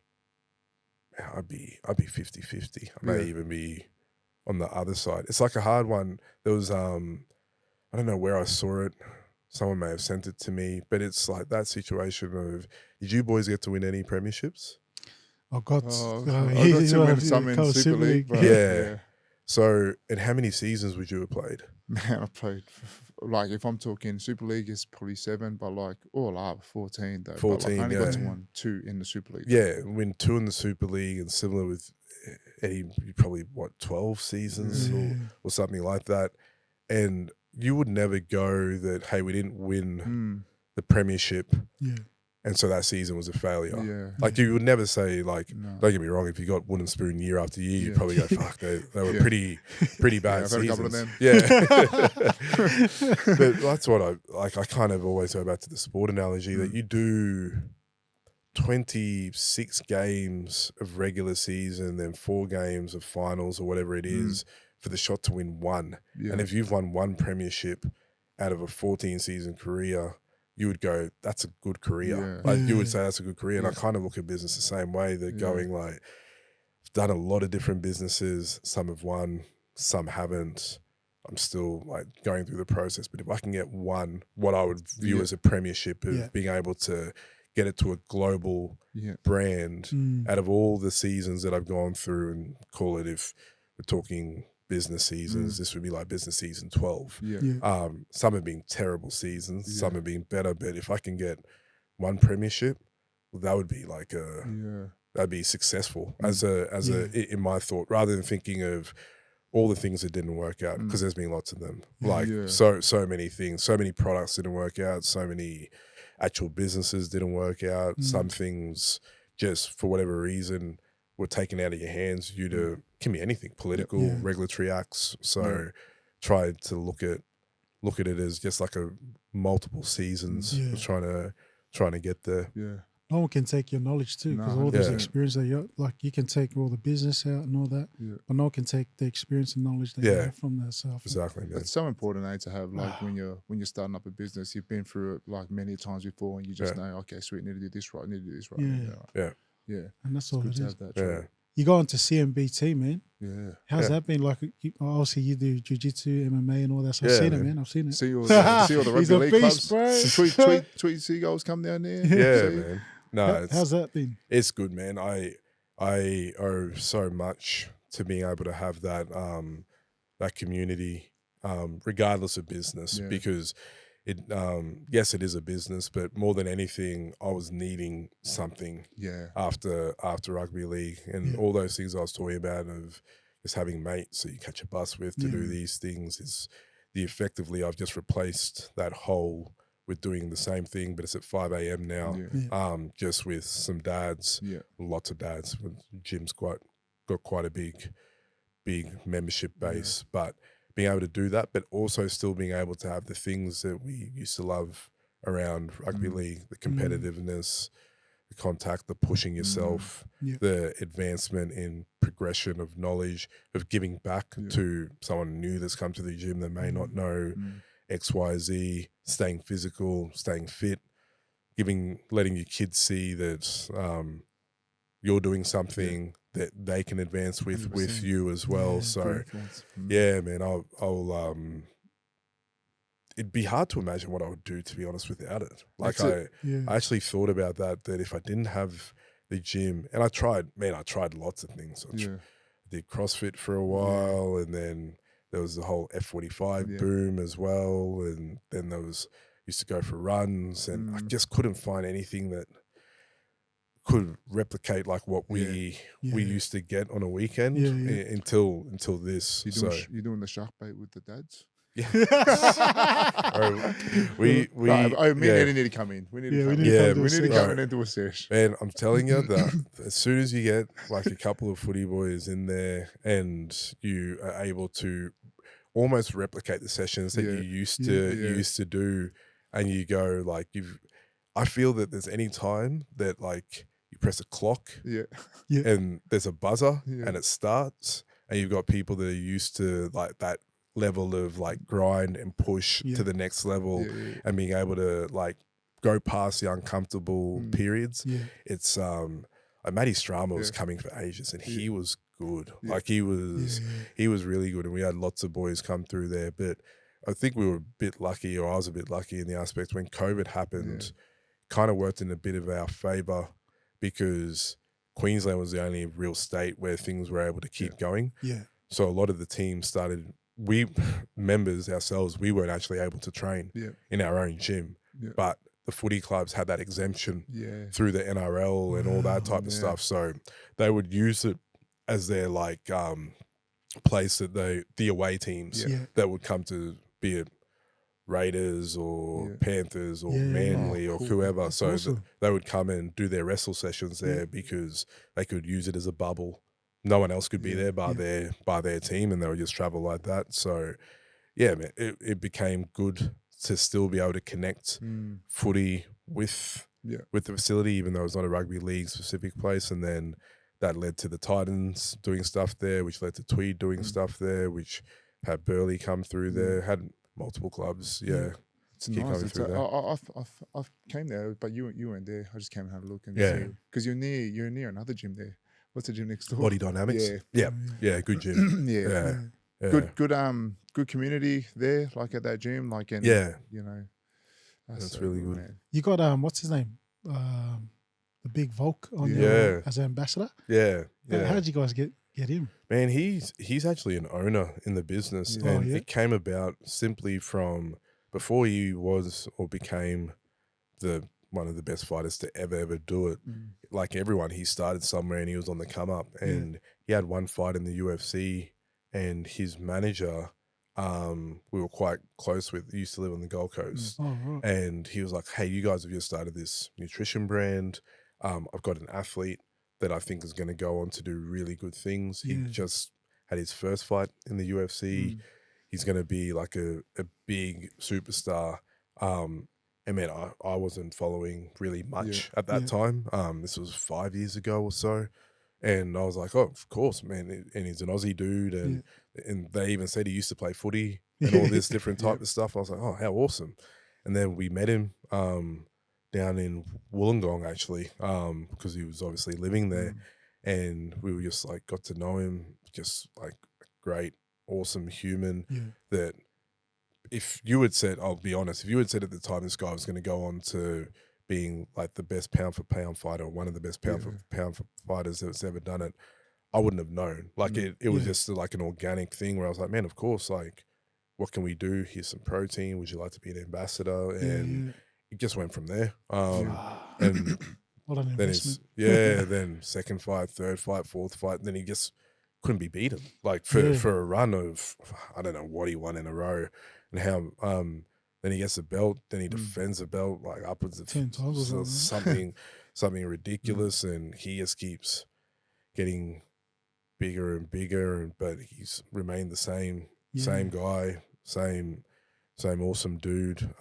I'd be 50-50. I may even be on the other side. It's like a hard one. There was I don't know where I saw it. Someone may have sent it to me, but it's like that situation of, did you boys get to win any premierships? I got to win some in Super League. But yeah. So, and how many seasons would you have played? Man, I played, like, if I'm talking Super League, it's probably 7, but like all up 14 though. 14, but like, I only got to win 2 in the Super League. Yeah, win 2 in the Super League, and similar with Eddie, probably 12 seasons or something like that. And you would never go that, hey, we didn't win the premiership. Yeah. And so that season was a failure. Yeah. Like you would never say, like, don't get me wrong, if you got wooden spoon year after year, you'd probably go, fuck, they were pretty bad seasons. I've had a couple of them. Yeah. But that's what I kind of always go back to the sport analogy, that you do 26 games of regular season, then 4 games of finals or whatever it is, for the shot to win 1. Yeah. And if you've won 1 premiership out of a 14-season career, you would go, that's a good career. Yeah. Like you would say that's a good career. And I kind of look at business the same way. They're going like, I've done a lot of different businesses. Some have won, some haven't. I'm still like going through the process. But if I can get one, what I would view as a premiership of being able to get it to a global brand out of all the seasons that I've gone through, and call it, if we're talking business seasons, this would be like business season 12. Some have been terrible seasons, some have been better, but if I can get 1 premiership, well, that would be like that'd be successful as a in my thought, rather than thinking of all the things that didn't work out, because there's been lots of them. So many things, so many products didn't work out, so many actual businesses didn't work out. Some things just for whatever reason were taken out of your hands due to, can be anything, political, regulatory acts. So try to look at it as just like a multiple seasons of trying to get there. Yeah. No one can take your knowledge too, because all those experience that you can take all the business out and all that, but no one can take the experience and knowledge that you have from that stuff. Exactly. It's so important to have, like, when you're starting up a business, you've been through it like many times before, and you just know, okay, sweet, need to do this right, need to do this right. Yeah. And that's all it is. That, you go into CMBT, man. Yeah. How's that been? Like, obviously you do jiu-jitsu, MMA and all that. So I've seen it, man. I've seen it. See all the rugby league beast, clubs. Bro. Tweet seagulls come down there. Yeah, man. No, how's that been? It's good, man. I owe so much to being able to have that that community, regardless of business, because it yes, it is a business, but more than anything, I was needing something after rugby league and all those things I was talking about, of just having mates that you catch a bus with to do these things, is effectively I've just replaced that hole with doing the same thing, but it's at 5 a.m. now, just with some dads, lots of dads. Gym's got quite a big membership base, but being able to do that, but also still being able to have the things that we used to love around rugby league, the competitiveness, the contact, the pushing yourself, the advancement in progression of knowledge, of giving back to someone new that's come to the gym that may not know X, Y, Z, staying physical, staying fit, letting your kids see that you're doing something that they can advance with you as well. So yeah, man, I'll it'd be hard to imagine what I would do, to be honest, without it. Like I actually thought about that if I didn't have the gym, and I tried lots of things. I did CrossFit for a while, and then there was the whole F45 boom as well, and then used to go for runs, and I just couldn't find anything that could replicate like what we used to get on a weekend until this. You're doing the shark bait with the dads? Yeah. we me and Eddie need to come in. We need to come in and do a sesh. Man, I'm telling you that as soon as you get like a couple of footy boys in there and you are able to almost replicate the sessions that you used to do, and you go like I feel that there's any time that like you press a clock and there's a buzzer and it starts, and you've got people that are used to like that level of like grind and push to the next level and being able to like go past the uncomfortable periods. It's Matty Strama was coming for ages, and he was good. Like he was really good, and we had lots of boys come through there. But I think we were a bit lucky, or I was a bit lucky in the aspect when COVID happened, kind of worked in a bit of our favour, because Queensland was the only real state where things were able to keep going. So a lot of the teams started, we members ourselves, we weren't actually able to train in our own gym, but the footy clubs had that exemption through the NRL and all that type of stuff. So they would use it as their like place that the away teams that would come to, be it Raiders or Panthers or Manly or whoever. That's so awesome. They would come and do their wrestle sessions there because they could use it as a bubble. No one else could be there by their team, and they would just travel like that. So yeah, man, it became good to still be able to connect footy with the facility, even though it's not a rugby league specific place. And then that led to the Titans doing stuff there, which led to Tweed doing stuff there, which had Burleigh come through there, had multiple clubs. It's nice. I came there, but you weren't there. I just came and had a look and see, because you're near another gym there. What's the gym next door? Body Dynamics. Yeah, good gym. Good community there, like at that gym, like, and you know, that's so really good. Man. You got what's his name? The big Volk on as an ambassador. How did you guys get him? Man, he's actually an owner in the business, and it came about simply from before he was or became one of the best fighters to ever do it. Like everyone, he started somewhere and he was on the come up, and he had one fight in the UFC, and his manager, we were quite close with, used to live on the Gold Coast. And he was like, hey, you guys have just started this nutrition brand. I've got an athlete that I think is going to go on to do really good things. He just had his first fight in the UFC. He's going to be like a big superstar. And man, I wasn't following really much at that time. This was 5 years ago or so. And I was like, oh, of course, man. And he's an Aussie dude. And they even said he used to play footy and all this different type of stuff. I was like, oh, how awesome. And then we met him down in Wollongong, actually, because he was obviously living there. And we were just like, got to know him, just like a great, awesome human that if you had said, I'll be honest, if you had said at the time this guy was going to go on to being like the best pound for pound fighter, or one of the best pound for pound fighters that's ever done it, I wouldn't have known. Like it was just like an organic thing where I was like, man, of course, like what can we do? Here's some protein. Would you like to be an ambassador? And it just went from there. And what an investment. Then second fight, third fight, fourth fight, and then he just couldn't be beaten. Like for a run of, I don't know what he won in a row, and how then he gets a belt, then he defends a belt like upwards of 10 times or something ridiculous, and he just keeps getting bigger and bigger, but he's remained the same guy, same awesome dude.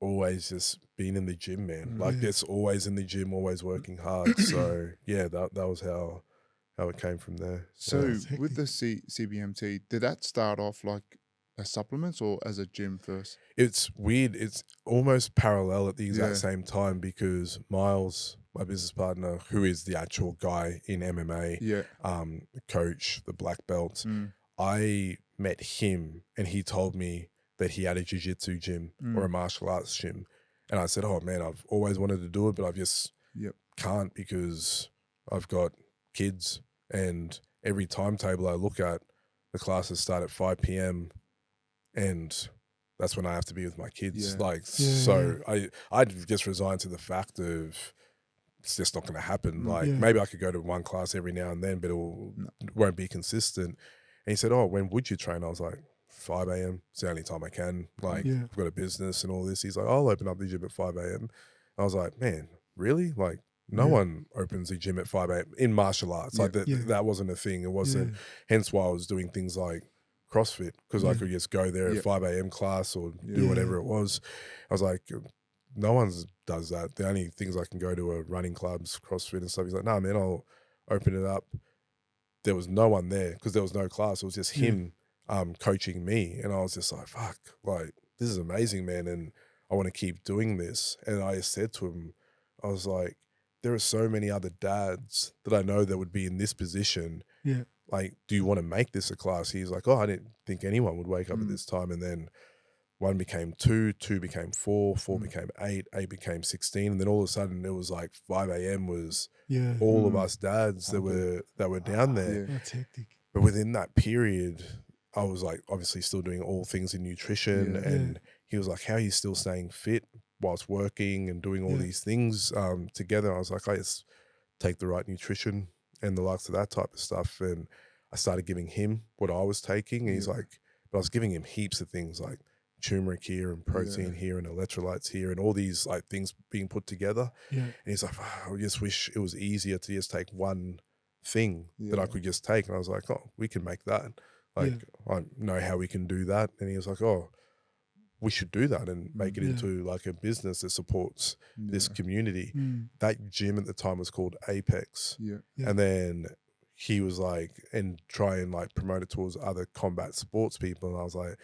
Always just been in the gym, man. Like that's always in the gym, always working hard. So that was how it came from there. So with the CBMT, did that start off like as supplements or as a gym first? It's weird. It's almost parallel at the exact same time, because Miles, my business partner, who is the actual guy in MMA, coach, the black belt, I met him and he told me that he had a jiu-jitsu gym or a martial arts gym. And I said, oh man, I've always wanted to do it, but I've just can't because I've got kids, and every timetable I look at, the classes start at 5 p.m. and that's when I have to be with my kids. I just resigned to the fact of it's just not going to happen. Maybe I could go to one class every now and then, but it won't be consistent. And he said, "Oh, when would you train?" I was like, 5 a.m. It's the only time I can. I've got a business and all this. He's like, "I'll open up the gym at 5 a.m." I was like, "Man, really?" Like, no one opens the gym at 5 a.m. in martial arts. That wasn't a thing. It wasn't. Hence why I was doing things like CrossFit, because I could just go there at 5 a.m. class or do whatever it was. I was like, no one does that. The only things I can go to are running clubs, CrossFit and stuff. He's like, "No, man, I'll open it up." There was no one there because there was no class. It was just him coaching me. And I was just like, fuck, like, this is amazing, man. And I want to keep doing this. And I said to him, I was like, there are so many other dads that I know that would be in this position. Yeah. Like, do you want to make this a class? He's like, "Oh, I didn't think anyone would wake up at this time." And then 1 became 2, 2 became 4, 4 became 8, 8 became 16. And then all of a sudden it was like 5 a.m. was all of us dads that were down there. That's hectic. But within that period, I was like obviously still doing all things in nutrition. And he was like, "How are you still staying fit whilst working and doing all these things together?" I was like, I just take the right nutrition and the likes of that type of stuff. And I started giving him what I was taking. And he's like, but I was giving him heaps of things like turmeric here and protein here and electrolytes here and all these like things being put together. And he's like, "Oh, I just wish it was easier to just take one thing that I could just take." And I was like, "Oh, we can make that. Like, I know how we can do that." And he was like, "Oh, we should do that and make it into like a business that supports this community." That gym at the time was called Apex. And then he was like, and try and like promote it towards other combat sports people. And I was like,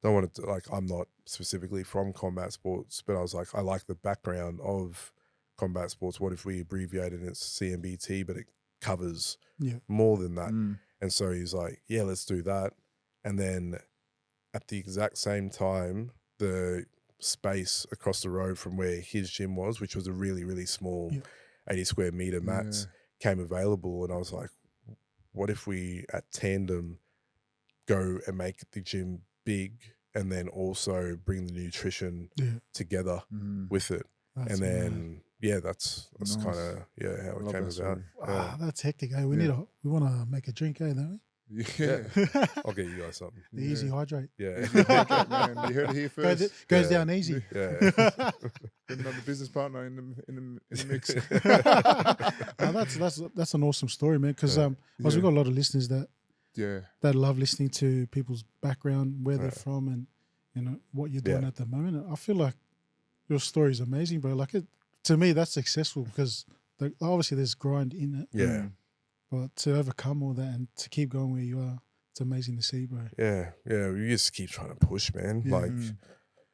don't want to, like, I'm not specifically from combat sports, but I was like, I like the background of combat sports. What if we abbreviated it as CMBT, but it covers more than that? And so he's like, "Yeah, let's do that." And then at the exact same time, the space across the road from where his gym was, which was a really, really small 80 square meter mats, came available. And I was like, what if we at tandem go and make the gym big and then also bring the nutrition together with it? That's and then that's nice. Kind of how it came about. Wow, that's hectic. Hey, we want to make a drink, don't we? Yeah. I'll get you guys something. The Easy Hydrate. Man, you heard it here first. Goes down easy. Another business partner in the mix. That's an awesome story, man. Because we've got a lot of listeners that love listening to people's background, where they're from, and what you're doing at the moment. I feel like your story is amazing, bro. Like, to me, that's successful because obviously there's grind in it. Yeah. But to overcome all that and to keep going where you are, it's amazing to see, bro. Yeah. We just keep trying to push, man. Like,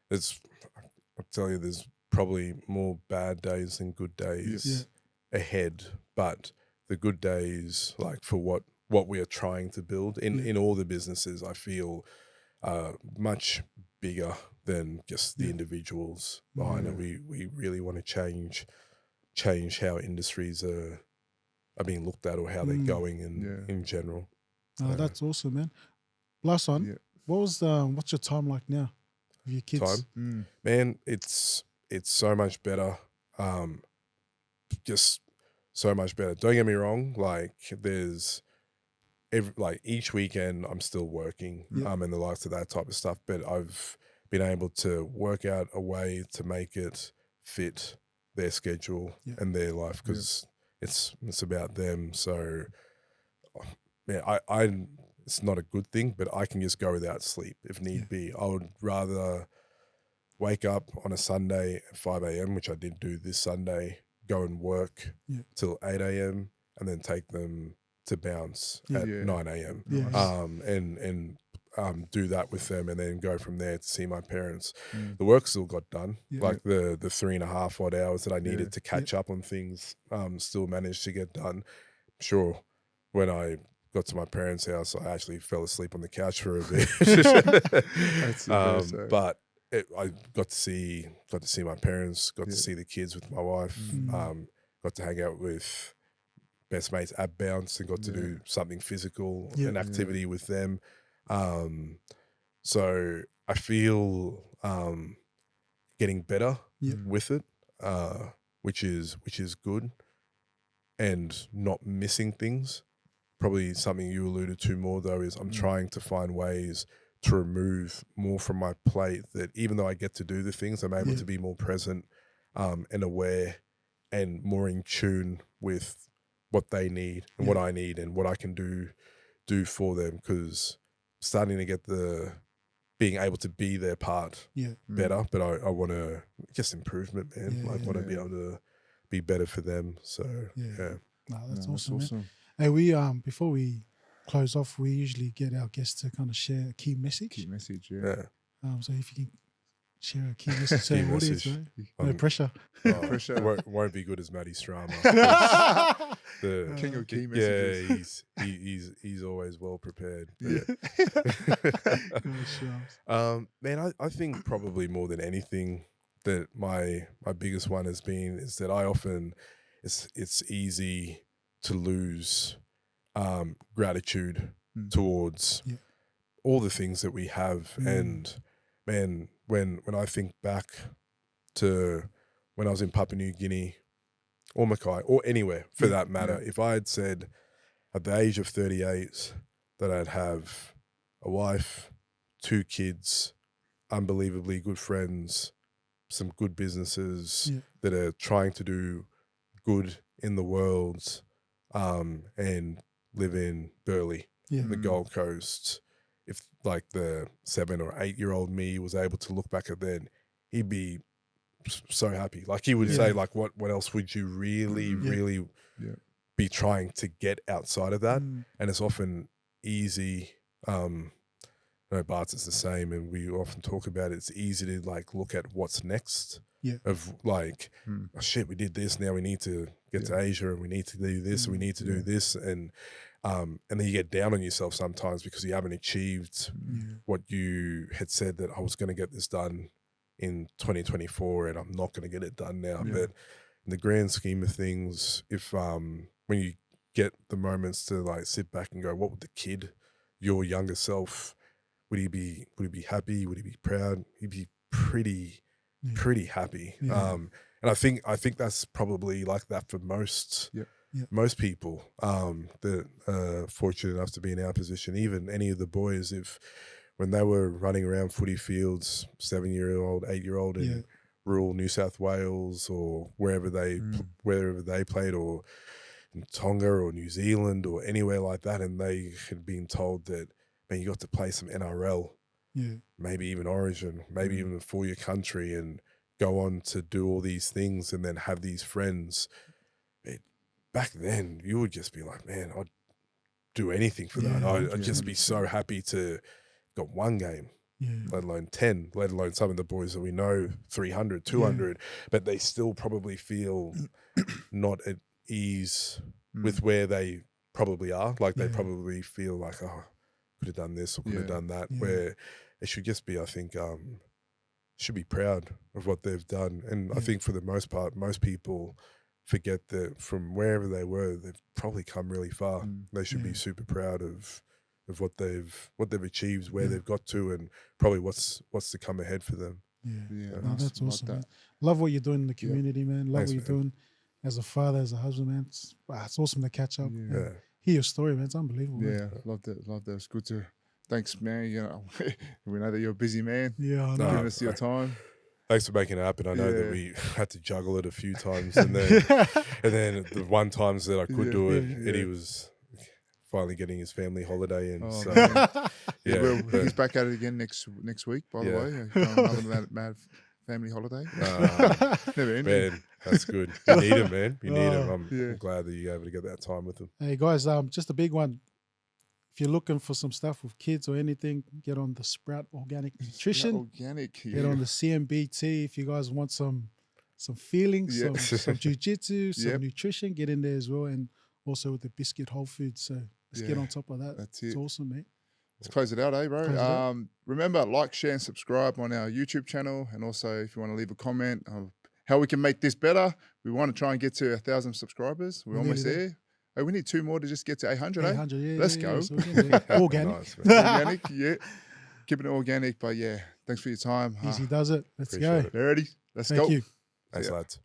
I'll tell you, there's probably more bad days than good days ahead. But the good days, like, for what we are trying to build in all the businesses, I feel much bigger than just the individuals behind it. We really want to change how industries are being looked at or how they're going in general. That's awesome, man. Last one, what's your time like now with your kids? Man, it's so much better. Just so much better. Don't get me wrong, like, there's each weekend I'm still working and the likes of that type of stuff, but I've been able to work out a way to make it fit their schedule and their life, because it's about them. So I it's not a good thing, but I can just go without sleep if need be. I would rather wake up on a Sunday at 5 a.m., which I did do this Sunday, go and work till 8 a.m. and then take them to bounce at 9 a.m. And do that with them and then go from there to see my parents. The work still got done. Like the 3.5 odd hours that I needed to catch up on things still managed to get done. Sure, when I got to my parents' house, I actually fell asleep on the couch for a bit. But I got to see my parents, got to see the kids with my wife, got to hang out with best mates at Bounce and got to do something physical, an activity with them. So I feel getting better with it, which is good, and not missing things. Probably something you alluded to more though is I'm trying to find ways to remove more from my plate, that even though I get to do the things, I'm able to be more present and aware and more in tune with what they need and what I need and what I can do for them, because starting to get being able to be their part better, but I want to just improvement, man. I want to be able to be better for them. So No, that's awesome. Man. Hey, we before we close off, we usually get our guests to kind of share a key message. Key message, So if you can share a key message to the audience, right? No pressure. Pressure won't be good as Matty Strama. The king of key messages. Yeah, he's always well prepared. Man, I think probably more than anything that my biggest one has been is that I often it's easy to lose gratitude towards all the things that we have. And man, when I think back to when I was in Papua New Guinea or Mackay or anywhere for that matter, if I had said at the age of 38 that I'd have a wife, 2 kids, unbelievably good friends, some good businesses that are trying to do good in the world, and live in Burleigh, the Gold Coast. If like the 7 or 8 year old me was able to look back at that, he'd be so happy. Like he would say, like, what else would you really be trying to get outside of that? And it's often easy. Bart's is the same, and we often talk about it. It's easy to like look at what's next. Of like, oh shit, we did this. Now we need to get to Asia, and we need to do this, and we need to do this, and then you get down on yourself sometimes because you haven't achieved what you had said that I was going to get this done in 2024, and I'm not going to get it done now. But in the grand scheme of things, if when you get the moments to like sit back and go, what would the kid, your younger self, would he be happy? Would he be proud? He'd be pretty happy. And I think that's probably like that for most people that are fortunate enough to be in our position. Even any of the boys, if when they were running around footy fields, 7-year-old, 8-year-old in rural New South Wales or wherever they played, or in Tonga or New Zealand or anywhere like that, and they had been told that, man, you got to play some NRL, maybe even Origin, maybe even for your country, and go on to do all these things and then have these friends. Back then, you would just be like, man, I'd do anything for that. I'd just be so happy to got 1 game, let alone 10, let alone some of the boys that we know, 300, 200, but they still probably feel not at ease with where they probably are. Like they probably feel like, oh, could have done this or could have done that, where it should just be, I think, should be proud of what they've done. And I think for the most part, most people forget that from wherever they were, they've probably come really far. They should be super proud of what they've achieved, where they've got to, and probably what's to come ahead for them. No, that's awesome, man. Love what you're doing in the community, man. Love what you're doing as a father, as a husband, man. It's awesome to catch up. Hear your story, man. It's unbelievable. Man. Love that. It's good to. Thanks, man. You know, we know that you're a busy man. Yeah, I know. Giving us your time. Thanks for making it happen. I know that we had to juggle it a few times, and then the one times that I could do it, Eddie was finally getting his family holiday, and he's back at it again next week. By the way, another mad family holiday. Never ending. Man, that's good. You need him, man. You need him. I'm glad that you're able to get that time with him. Hey guys, just a big one. If you're looking for some stuff with kids or anything, get on the Sprout Organic Nutrition. Get on the CMBT. If you guys want some feelings, some jiu-jitsu, some nutrition, get in there as well. And also with the BSKT Wholefoods. So let's get on top of that. That's it. It's awesome, mate. Let's close it out, bro? Remember, like, share, and subscribe on our YouTube channel. And also, if you want to leave a comment, how we can make this better. We want to try and get to 1,000 subscribers. We're almost nearly there. Hey, we need 2 more to just get to 800. 800, yeah, Let's yeah, go. yeah. So we're getting there. Organic. Nice, man. Organic, yeah. Keeping it organic, but yeah. Thanks for your time. Easy does it. Let's Appreciate go. it. Alrighty, let's Thank go. you. Thanks, lads.